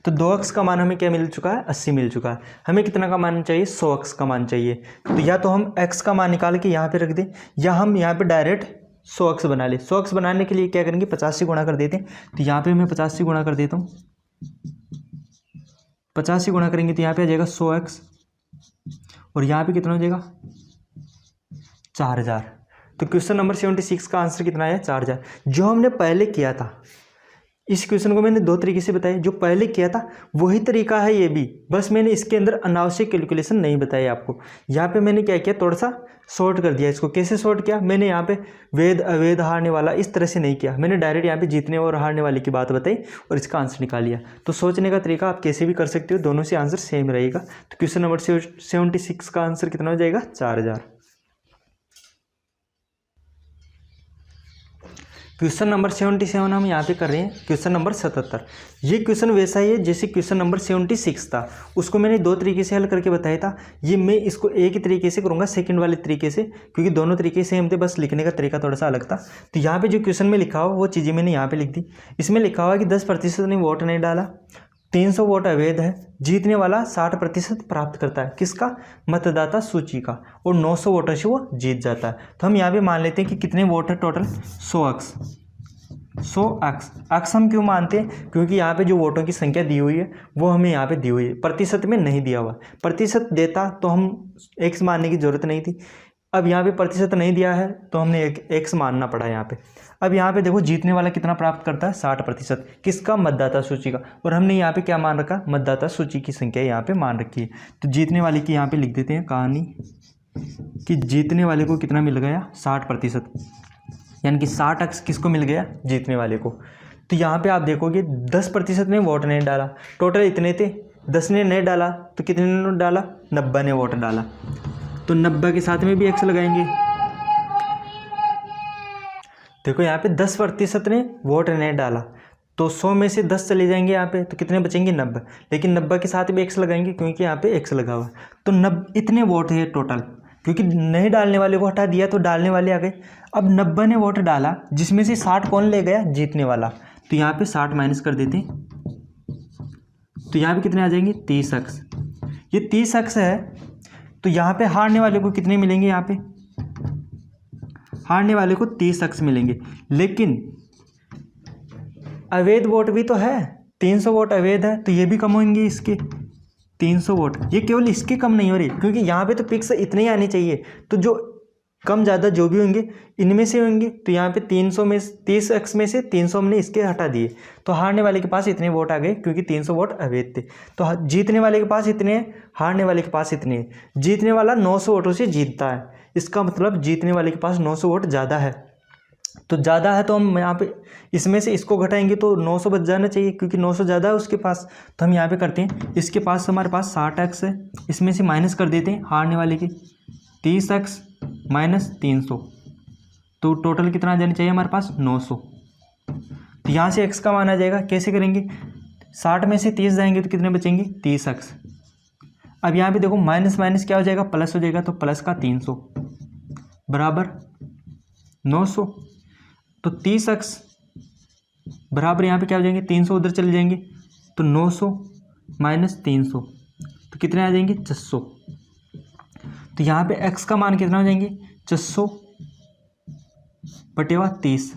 तो 2x का मान हमें क्या मिल चुका है 80 मिल चुका है। हमें कितना का मान चाहिए 100x का मान चाहिए। तो या तो हम x का मान निकाल के यहाँ पे रख दें, या हम यहाँ पे डायरेक्ट 100x बना ले। 100x बनाने के लिए क्या करेंगे 50 से गुणा कर देते हैं। तो यहाँ पे मैं 50 से गुणा कर देता हूँ, 50 से गुणा करेंगे तो यहाँ पे आ जाएगा 100x, और यहाँ पे कितना हो जाएगा 4000। तो क्वेश्चन नंबर 76 का आंसर कितना है 4000। जो हमने पहले किया था, इस क्वेश्चन को मैंने 2 तरीके से बताया। जो पहले किया था वही तरीका है ये भी, बस मैंने इसके अंदर अनावश्यक कैलकुलेशन नहीं बताई आपको। यहाँ पे मैंने क्या किया थोड़ा सा शॉर्ट कर दिया इसको। कैसे शॉर्ट किया, मैंने यहाँ पे वेद अवैध हारने वाला इस तरह से नहीं किया, मैंने डायरेक्ट यहाँ पे जीतने और हारने वाले की बात बताई और इसका आंसर निकाल लिया। तो सोचने का तरीका आप कैसे भी कर सकते हो, दोनों से आंसर सेम रहेगा। तो क्वेश्चन नंबर 76 का आंसर कितना हो जाएगा 4000। क्वेश्चन नंबर 77 हम यहाँ पे कर रहे हैं क्वेश्चन नंबर 77। ये क्वेश्चन वैसा ही है जैसे क्वेश्चन नंबर 76 था, उसको मैंने 2 तरीके से हल करके बताया था। ये मैं इसको एक ही तरीके से करूँगा, सेकंड वाले तरीके से, क्योंकि दोनों तरीके सेम थे, बस लिखने का तरीका थोड़ा सा अलग था। तो यहाँ पे जो क्वेश्चन में लिखा हुआ वो चीज़ें मैंने यहाँ पे लिख दी। इसमें लिखा हुआ कि 10% ने वोट नहीं डाला, 300 वोट अवैध है, जीतने वाला 60% प्राप्त करता है किसका, मतदाता सूची का, और 900 वोटर से वो जीत जाता है। तो हम यहाँ पे मान लेते हैं कि कितने वोट है टोटल 100x, 100x हम क्यों मानते हैं, क्योंकि यहाँ पे जो वोटों की संख्या दी हुई है वो हमें यहाँ पे दी हुई है, प्रतिशत में नहीं दिया हुआ। प्रतिशत देता तो हम x मानने की ज़रूरत नहीं थी। अब यहाँ पे प्रतिशत नहीं दिया है तो हमने x मानना पड़ा यहाँ पे। अब यहाँ पे देखो जीतने वाला कितना प्राप्त करता है, 60%। किसका? मतदाता सूची का। और हमने यहाँ पे क्या मान रखा? मतदाता सूची की संख्या यहाँ पे मान रखी है। तो जीतने वाले की यहाँ पे लिख देते हैं कहानी कि जीतने वाले को कितना मिल गया? 60%, यानी कि 60x किसको मिल गया? जीतने वाले को। तो यहाँ पे आप देखोगे 10% ने वोट नहीं डाला, टोटल इतने थे, 10 ने नहीं डाला तो कितने ने डाला? 90 ने वोट डाला। तो 90 के साथ में भी x लगाएंगे। देखो यहाँ पे 10% ने वोट नहीं डाला तो 100 में से 10 चले जाएंगे यहाँ पे, तो कितने बचेंगे? 90। लेकिन 90 के साथ भी x लगाएंगे क्योंकि यहाँ पे x लगा हुआ। तो 90 इतने वोट है टोटल, क्योंकि नहीं डालने वाले को हटा दिया तो डालने वाले आ गए। अब 90 ने वोट डाला, जिसमें से 60 कौन ले गया? जीतने वाला। तो यहाँ पे 60 माइनस कर देते हैं, तो यहाँ पे कितने आ जाएंगे? 30x। ये 30x है, तो यहाँ पे हारने वाले को कितने मिलेंगे? यहाँ पे हारने वाले को 30x मिलेंगे। लेकिन अवैध वोट भी तो है, 300 वोट अवैध है, तो ये भी कम होंगे इसके 300 वोट। ये केवल इसके कम नहीं हो रही, क्योंकि यहाँ पे तो फिक्स इतने ही आने चाहिए, तो जो कम ज़्यादा जो भी होंगे इनमें से होंगे। तो यहाँ पे 300 में 30x में से 300 हमने इसके हटा दिए, तो हारने वाले के पास इतने वोट आ गए, क्योंकि 300 वोट अवैध थे। तो जीतने वाले के पास इतने हैं, हारने वाले के पास इतने हैं। जीतने वाला 900 वोटों से जीतता है, इसका मतलब जीतने वाले के पास 900 वोट ज़्यादा है। तो ज़्यादा है तो हम यहाँ पे इसमें से इसको घटाएंगे तो 900 बच जाना चाहिए, क्योंकि 900 ज़्यादा है उसके पास। तो हम यहाँ पे करते हैं, इसके पास हमारे पास 60x है, इसमें से माइनस कर देते हैं हारने वाले के 30x माइनस 300, तो टोटल कितना आ जाना चाहिए हमारे पास? 900। तो यहाँ से x का मान आ जाएगा। कैसे करेंगे? 60 में से 30 जाएंगे तो कितने बचेंगे? 30x। अब यहाँ पे देखो माइनस माइनस क्या हो जाएगा? प्लस हो जाएगा, तो प्लस का 300 बराबर 900। तो 30x बराबर यहाँ पे क्या हो जाएंगे? 300 उधर चले जाएंगे, तो 900 माइनस 300, तो कितने आ जाएंगे? 600। तो यहाँ पे x का मान कितना हो जाएंगे? 600 बटेवा 30।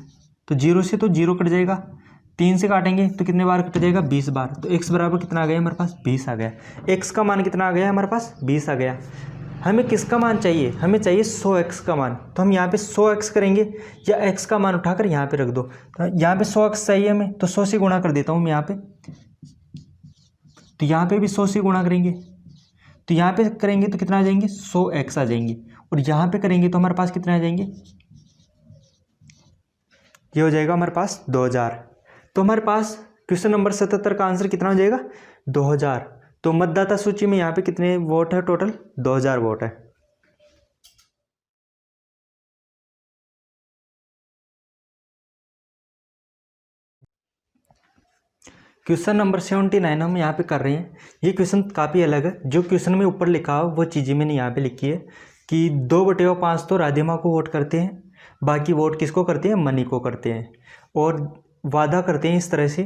तो 0 से तो 0 कट जाएगा, 3 से काटेंगे तो कितने बार कट जाएगा? 20 बार। तो x बराबर कितना आ गया हमारे पास? 20 आ गया। x का मान कितना आ गया हमारे पास? 20 आ गया। हमें किसका मान चाहिए? हमें चाहिए 100x का मान। तो हम यहाँ पे 100x करेंगे, या x का मान उठाकर यहाँ पे रख दो। तो यहाँ पे 100x चाहिए हमें, तो 100 से गुणा कर देता हूँ मैं यहाँ पे। तो यहाँ पे भी 100 से गुणा करेंगे, तो यहाँ पे करेंगे तो कितना आ जाएंगे? 100x आ जाएंगे। और यहाँ पे करेंगे तो हमारे पास कितने आ जाएंगे? ये हो जाएगा हमारे पास 2000। तो हमारे पास क्वेश्चन नंबर 77 का आंसर कितना हो जाएगा? 2000। तो मतदाता सूची में यहाँ पे कितने वोट है? टोटल 2000 वोट है। क्वेश्चन नंबर 79 हम यहाँ पे कर रहे हैं। ये क्वेश्चन काफ़ी अलग है। जो क्वेश्चन में ऊपर लिखा हो वो चीज़ें मैंने यहाँ पे लिखी है कि 2/5 तो राधे माँ को वोट करते हैं, बाकी वोट किसको करते हैं? मनी को करते हैं। और वादा करते हैं इस तरह से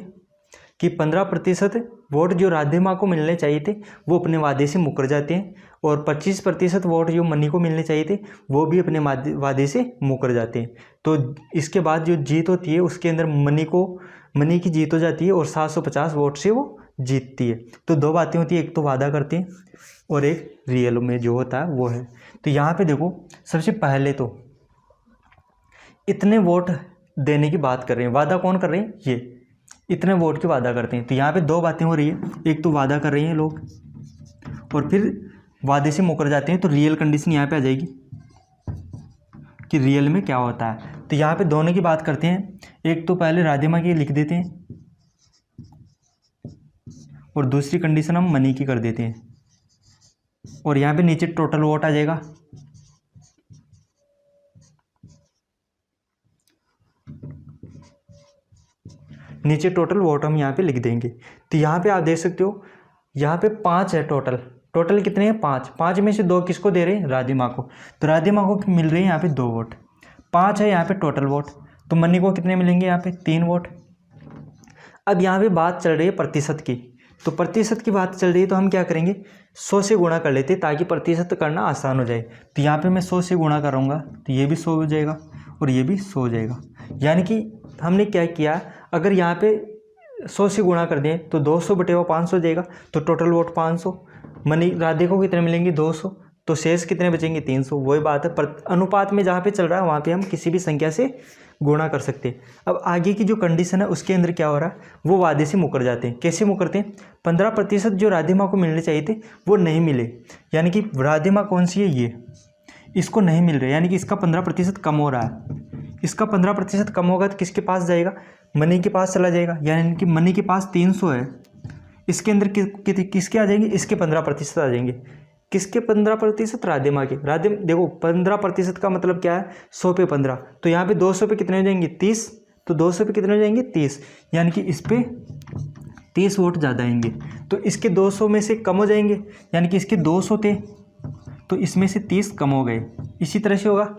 कि 15% वोट जो राधे माँ को मिलने चाहिए थे वो अपने वादे से मुकर जाते हैं, और 25% वोट जो मनी को मिलने चाहिए थे वो भी अपने वादे से मुकर जाते हैं। तो इसके बाद जो जीत होती है उसके अंदर मनी की जीत हो जाती है, और 750 वोट से वो जीतती है। तो दो बातें होती है, एक तो वादा करते हैं और एक रियल में जो होता है वो है। तो यहाँ पे देखो सबसे पहले तो इतने वोट देने की बात कर रहे हैं। वादा कौन कर रहे हैं? ये इतने वोट की वादा करते हैं। तो यहाँ पे दो बातें हो रही है, एक तो वादा कर रहे हैं लोग और फिर वादे से मुकर जाते हैं। तो रियल कंडीशन यहाँ पे आ जाएगी कि रियल में क्या होता है। तो यहाँ पे दोनों की बात करते हैं। एक तो पहले राधे माँ की लिख देते हैं और दूसरी कंडीशन हम मनी की कर देते हैं, और यहाँ पे नीचे टोटल वोट आ जाएगा। नीचे टोटल वोट हम यहाँ पे लिख देंगे। तो यहाँ पे आप देख सकते हो यहाँ पे 5 है टोटल कितने हैं? 5 में से 2 किसको दे रहे हैं? राधे माँ को। तो राधे माँ को मिल रहे हैं यहाँ पे 2 वोट। 5 है यहाँ पे टोटल वोट, तो मनी को कितने मिलेंगे? यहाँ पे 3 वोट। अब यहाँ पे बात चल रही है प्रतिशत की, तो प्रतिशत की बात चल रही है तो हम क्या करेंगे? 100 से गुणा कर लेते ताकि प्रतिशत करना आसान हो जाए। तो यहाँ पे मैं 100 से गुणा करूँगा तो ये भी 100 हो जाएगा, और ये भी 100 हो जाएगा। यानी कि हमने क्या किया, अगर यहाँ पे 100 से गुणा कर दें तो 200 बटे 500 हो जाएगा, तो टोटल वोट 500। मनी राधे को कितने मिलेंगे 200, तो शेष कितने बचेंगे 300। वही बात है, पर अनुपात में जहाँ पे चल रहा है वहाँ पे हम किसी भी संख्या से गुणा कर सकते हैं। अब आगे की जो कंडीशन है उसके अंदर क्या हो रहा है, वो वादे से मुकर जाते हैं। कैसे मुकरते हैं, 15% जो राधे माँ को मिलने चाहिए थे वो नहीं मिले, यानी कि राधे माँ कौन सी है, ये, इसको नहीं मिल रहे, यानी कि इसका 15% कम हो रहा है। इसका 15% कम होगा तो किसके पास जाएगा, मनी के पास चला जाएगा। यानी कि मनी के पास 300 है, इसके अंदर किसके आ जाएंगे, इसके 15% आ जाएंगे। किसके 15%, राधे माँ के। राधे देखो 15% का मतलब क्या है, 100 पे 15, तो यहाँ पे 200 पे कितने हो जाएंगे 30, तो 200 पे कितने हो जाएंगे 30, यानी कि इस पे 30 वोट ज़्यादा आएंगे। तो इसके 200 में से कम हो जाएंगे, यानी कि इसके 200 थे तो इसमें से 30 कम हो गए। इसी तरह से होगा,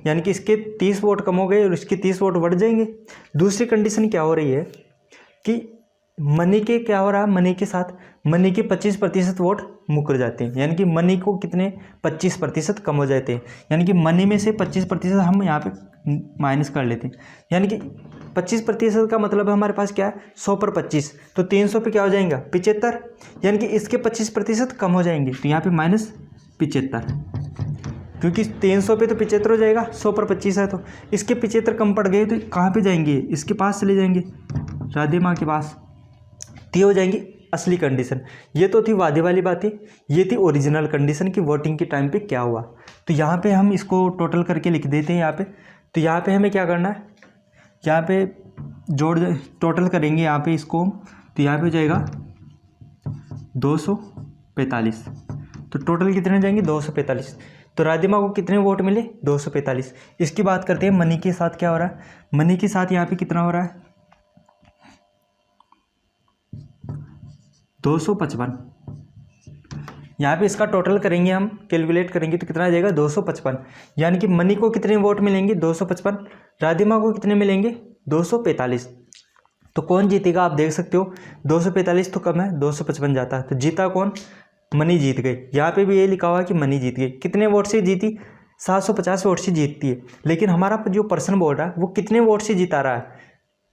यानी कि इसके 30 वोट कम हो गए और इसके 30 वोट बढ़ जाएंगे। दूसरी कंडीशन क्या हो रही है कि मनी के क्या हो रहा है, मनी के साथ मनी के 25% वोट मुकर जाते हैं, यानी कि मनी को कितने 25% कम हो जाते हैं। यानी कि मनी में से 25% हम यहाँ पे माइनस कर लेते हैं, यानी कि 25% का मतलब है हमारे पास क्या है 100 पर 25, तो 300 पे क्या हो जाएगा 75, यानी कि इसके 25% कम हो जाएंगे, तो यहाँ पे -75, क्योंकि 300 पे तो 75 हो जाएगा, 100 पर 25 है तो इसके 75 कम पड़ गए, तो कहाँ पे जाएंगे, इसके पास चले जाएंगे, राधे माँ के पास। तो ये हो जाएंगी असली कंडीशन। ये तो थी वादे वाली बातें, ये थी ओरिजिनल कंडीशन की वोटिंग के टाइम पे क्या हुआ। तो यहाँ पे हम इसको टोटल करके लिख देते हैं यहाँ पे। तो यहाँ पे हमें क्या करना है, यहाँ पे जोड़ टोटल करेंगे यहाँ पे इसको, तो यहाँ पे हो जाएगा 245। तो टोटल कितने जाएंगे 245। तो राधिमा को कितने वोट मिले 245। इसकी बात करते हैं मनी के साथ क्या हो रहा है, मनी के साथ यहाँ पे कितना हो रहा है 255। यहाँ पे इसका टोटल करेंगे हम, कैलकुलेट करेंगे तो कितना आ जाएगा 255। यानी कि मनी को कितने वोट मिलेंगे 255, राधिमा को कितने मिलेंगे 245। तो कौन जीतेगा आप देख सकते हो, 245 तो कम है, 255 जाता है, तो जीता कौन, मनी जीत गई। यहाँ पे भी ये लिखा हुआ है कि मनी जीत गई। कितने वोट से जीती, 750 वोट से जीतती है। लेकिन हमारा जो पर्सन बोल रहा है वो कितने वोट से जिता रहा है,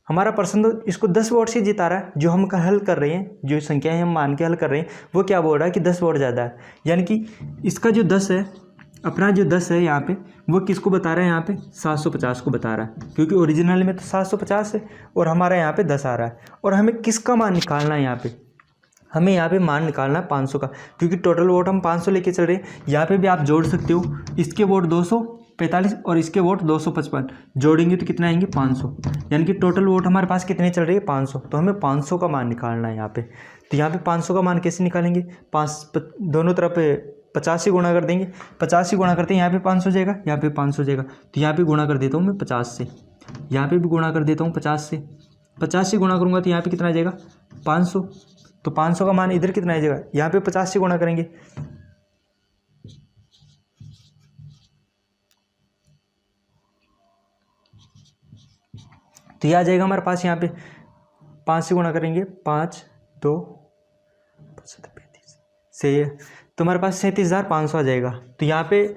हमारा पर्सन तो इसको 10 वोट से जिता रहा है। जो हम हल कर रहे हैं, जो संख्याएं हम मान के हल कर रहे हैं, वो क्या बोल रहा है कि 10 वोट ज़्यादा है। यानी कि इसका जो 10 है, अपना जो 10 है यहाँ पे, वो किसको बता रहा है, यहाँ पे 750 को बता रहा है, क्योंकि ओरिजिनल में तो 750 है और हमारा यहाँ पे 10 आ रहा है। और हमें किसका मान निकालना है, यहाँ पे हमें यहाँ पे मान निकालना है 500 का, क्योंकि टोटल वोट हम 500 लेके चल रहे हैं। यहाँ पे भी आप जोड़ सकते हो, इसके वोट 245 और इसके वोट 255, जोड़ेंगे तो कितना आएंगे 500, यानी कि टोटल वोट हमारे पास कितने चल रहे हैं 500। तो हमें 500 का मान निकालना है यहाँ पे। तो यहाँ पे 500 का मान कैसे निकालेंगे, दोनों तरफ 50 से गुणा कर देंगे, 50 से गुणा करते हैं, यहाँ पे 500 हो जाएगा, यहाँ पे 500 हो जाएगा। तो यहाँ पे गुणा कर देता हूँ मैं 50 से, यहाँ पे भी गुणा कर देता हूँ 50 से, 50 से गुणा करूँगा तो यहाँ पे कितना आ जाएगा 500। तो 500 का मान इधर कितना आ जाएगा, यहाँ पे 50 से गुणा करेंगे, तो यह आ जाएगा हमारे पास, यहाँ पे 5 से गुणा करेंगे, 5 2 से, तो हमारे पास 37,500 आ जाएगा। तो यहाँ पे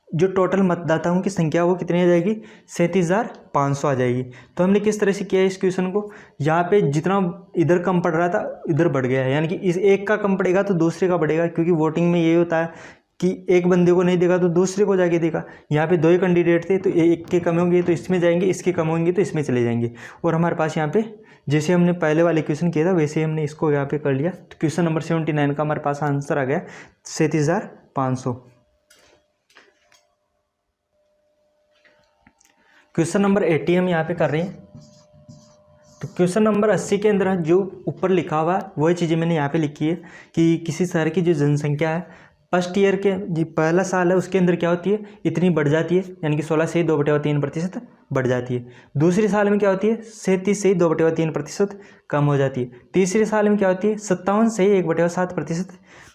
जो टोटल मतदाताओं की संख्या वो कितनी आ जाएगी 37,500 आ जाएगी। तो हमने किस तरह से किया इस क्वेश्चन को, यहाँ पे जितना इधर कम पड़ रहा था इधर बढ़ गया है, यानी कि इस एक का कम पड़ेगा तो दूसरे का बढ़ेगा, क्योंकि वोटिंग में ये होता है कि एक बंदे को नहीं देगा तो दूसरे को जाके देगा। यहाँ पे 2 ही कैंडिडेट थे, तो एक के कम होंगे तो इसमें जाएंगे, इसके कम होंगे तो इसमें चले जाएंगे। और हमारे पास यहाँ पे जैसे हमने पहले वाले क्वेश्चन किया था वैसे हमने इसको यहाँ पे कर लिया। तो क्वेश्चन नंबर 79 का हमारे पास आंसर आ गया 37,500। क्वेश्चन नंबर 80 हम यहाँ पे कर रहे हैं। तो क्वेश्चन नंबर 80 के अंदर जो ऊपर लिखा हुआ है वही चीज़ें मैंने यहाँ पे लिखी है कि किसी शहर की जो जनसंख्या है फर्स्ट ईयर के जो पहला साल है उसके अंदर क्या होती है इतनी बढ़ जाती है, यानी कि 16 से 2/3% बढ़ जाती है। दूसरे साल में क्या होती है 37 से 2/3% कम हो जाती है। तीसरे साल में क्या होती है 57 से 1/7%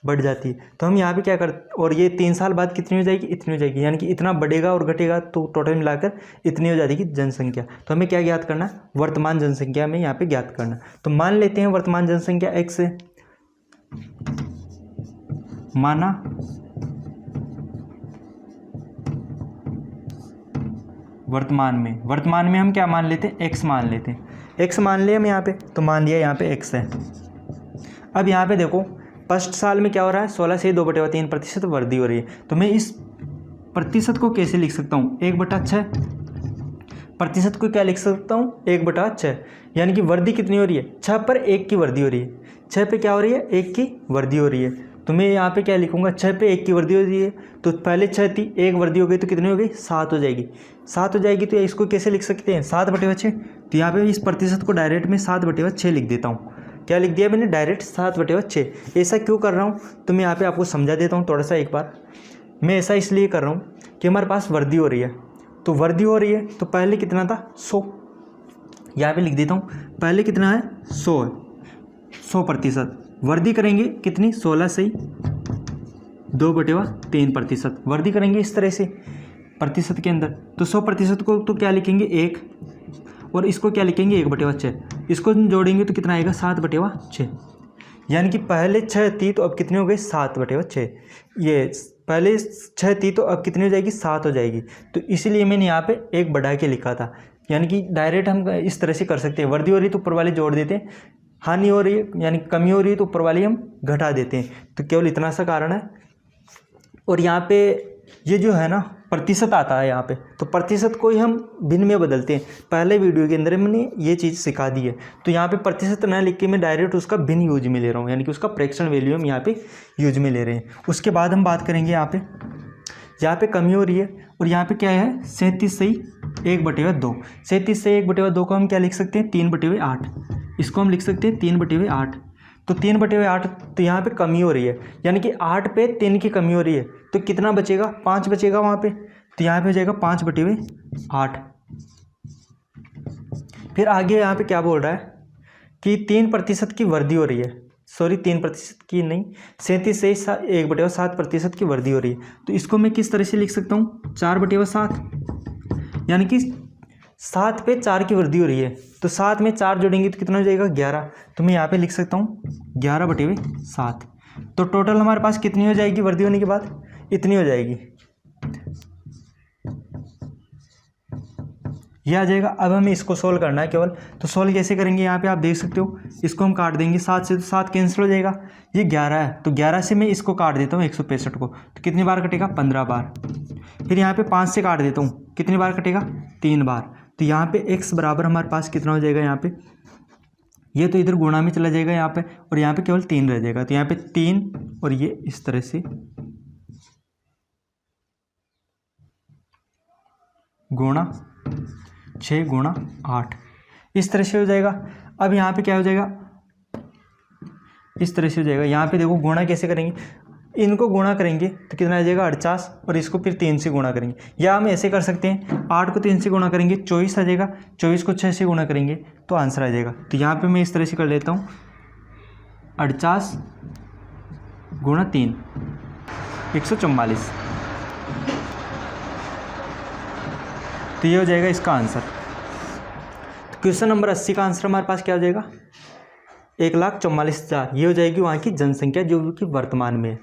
बढ़ जाती है। तो हम यहाँ पे क्या कर, और ये 3 साल बाद कितनी हो जाएगी इतनी हो जाएगी, यानी कि इतना बढ़ेगा और घटेगा तो टोटल मिलाकर इतनी हो जाएगी जनसंख्या। तो हमें क्या ज्ञात करना, वर्तमान जनसंख्या में यहाँ पे ज्ञात करना। तो मान लेते हैं वर्तमान जनसंख्या x है, माना वर्तमान में हम क्या मान लेते हैं, एक्स मान लेते हैं। एक्स मान लिया हम यहाँ पे, तो मान लिया यहाँ पे एक्स है। अब यहाँ पे देखो फर्स्ट साल में क्या हो रहा है, 16 से 2/3% वृद्धि हो रही है। तो मैं इस प्रतिशत को कैसे लिख सकता हूँ, 1/6। प्रतिशत को क्या लिख सकता हूँ, 1/6। यानी कि वृद्धि कितनी हो रही है, 6 पर 1 की वृद्धि हो रही है। 6 पे क्या हो रही है, 1 की वृद्धि हो रही है। तो मैं यहाँ पे क्या लिखूंगा, 6 पे 1 की वृद्धि हो रही है। तो पहले 6 थी, 1 वृद्धि हो गई तो कितनी हो गई, 7 हो जाएगी। 7 हो जाएगी तो इसको कैसे लिख सकते हैं, 7/6। तो यहाँ पे इस प्रतिशत को डायरेक्ट में 7/6 लिख देता हूँ। क्या लिख दिया मैंने, डायरेक्ट 7/6। ऐसा क्यों कर रहा हूँ, तो मैं यहाँ पे आपको समझा देता हूँ थोड़ा सा एक बार। मैं ऐसा इसलिए कर रहा हूँ कि हमारे पास वृद्धि हो रही है, तो वृद्धि हो रही है तो पहले कितना था, 100। यहाँ पे लिख देता हूँ, पहले कितना है, 100 है, 100%। वृद्धि करेंगे कितनी, 16 से 2/3% वृद्धि करेंगे इस तरह से प्रतिशत के अंदर। तो 100% को तो क्या लिखेंगे, 1, और इसको क्या लिखेंगे, 1/6। इसको जोड़ेंगे तो कितना आएगा, 7/6। यानी कि पहले 6 थी तो अब कितनी हो गई, 7/6। ये पहले 6 थी तो अब कितनी हो जाएगी, 7 हो जाएगी। तो इसीलिए मैंने यहाँ पे 1 बढ़ा के लिखा था। यानी कि डायरेक्ट हम इस तरह से कर सकते हैं, वृद्धि हो रही है तो ऊपर वाली जोड़ देते हैं, हानि हो रही है यानी कमी हो रही है तो ऊपर वाली हम घटा देते हैं। तो केवल इतना सा कारण है। और यहाँ पे ये जो है ना प्रतिशत आता है यहाँ पे, तो प्रतिशत को ही हम भिन्न में बदलते हैं। पहले वीडियो के अंदर मैंने ये चीज़ सिखा दी है। तो यहाँ पे प्रतिशत ना लिख के मैं डायरेक्ट उसका भिन्न यूज में ले रहा हूँ, यानी कि उसका फ्रैक्शन वैल्यू हम यहाँ पे यूज में ले रहे हैं। उसके बाद हम बात करेंगे यहाँ पे कमी हो रही है, और यहाँ पे क्या है, 37 से 1/2। 37 से 1/2 को हम क्या लिख सकते हैं, 3/8। इसको हम लिख सकते हैं 3/8। तो 3/8, तो यहाँ पे कमी हो रही है, यानी कि 8 पे 3 की कमी हो रही है। तो कितना बचेगा, 5 बचेगा वहाँ पे। तो यहाँ पे हो जाएगा 5/8। फिर आगे यहाँ पे क्या बोल रहा है कि 3% की वृद्धि हो रही है, सॉरी 3% की नहीं, 37 से 1/7% की वृद्धि हो रही है। तो इसको मैं किस तरह से लिख सकता हूँ, 4/7। यानी कि 7 पे 4 की वृद्धि हो रही है, तो 7 में 4 जोड़ेंगे तो कितना हो जाएगा, 11। तो मैं यहाँ पे लिख सकता हूँ 11/7। तो टोटल हमारे पास कितनी हो जाएगी वृद्धि होने के बाद, इतनी हो जाएगी, ये आ जाएगा। अब हमें इसको सोल्व करना है केवल। तो सोल्व कैसे करेंगे, यहाँ पे आप देख सकते हो, इसको हम काट देंगे 7 से, तो 7 कैंसिल हो जाएगा। ये 11 है, तो 11 से मैं इसको काट देता हूँ 165 को, तो कितनी बार कटेगा, 15 बार। फिर यहाँ पे 5 से काट देता हूँ, कितनी बार कटेगा, 3 बार। तो यहाँ पे x बराबर हमारे पास कितना हो जाएगा, यहाँ पे ये तो इधर गुणा में चला जाएगा यहाँ पे, और यहाँ पे केवल 3 रह जाएगा। तो यहाँ पे 3 और ये इस तरह से गुणा 6 गुणा 8 इस तरह से हो जाएगा। अब यहाँ पे क्या हो जाएगा, इस तरह से हो जाएगा। यहाँ पे देखो गुणा कैसे करेंगे, इनको गुणा करेंगे तो कितना आ जाएगा, 48, और इसको फिर 3 से गुणा करेंगे। या हम ऐसे कर सकते हैं, 8 को 3 से गुणा करेंगे 24 आ जाएगा, 24 को 6 से गुणा करेंगे तो आंसर आ जाएगा। तो यहाँ पे मैं इस तरह से कर लेता हूँ, 48 गुणा 3 144। तो ये हो जाएगा इसका आंसर। तो क्वेश्चन नंबर 80 का आंसर हमारे पास क्या हो जाएगा, 1,44,000। ये हो जाएगी वहाँ की जनसंख्या जो कि वर्तमान में है।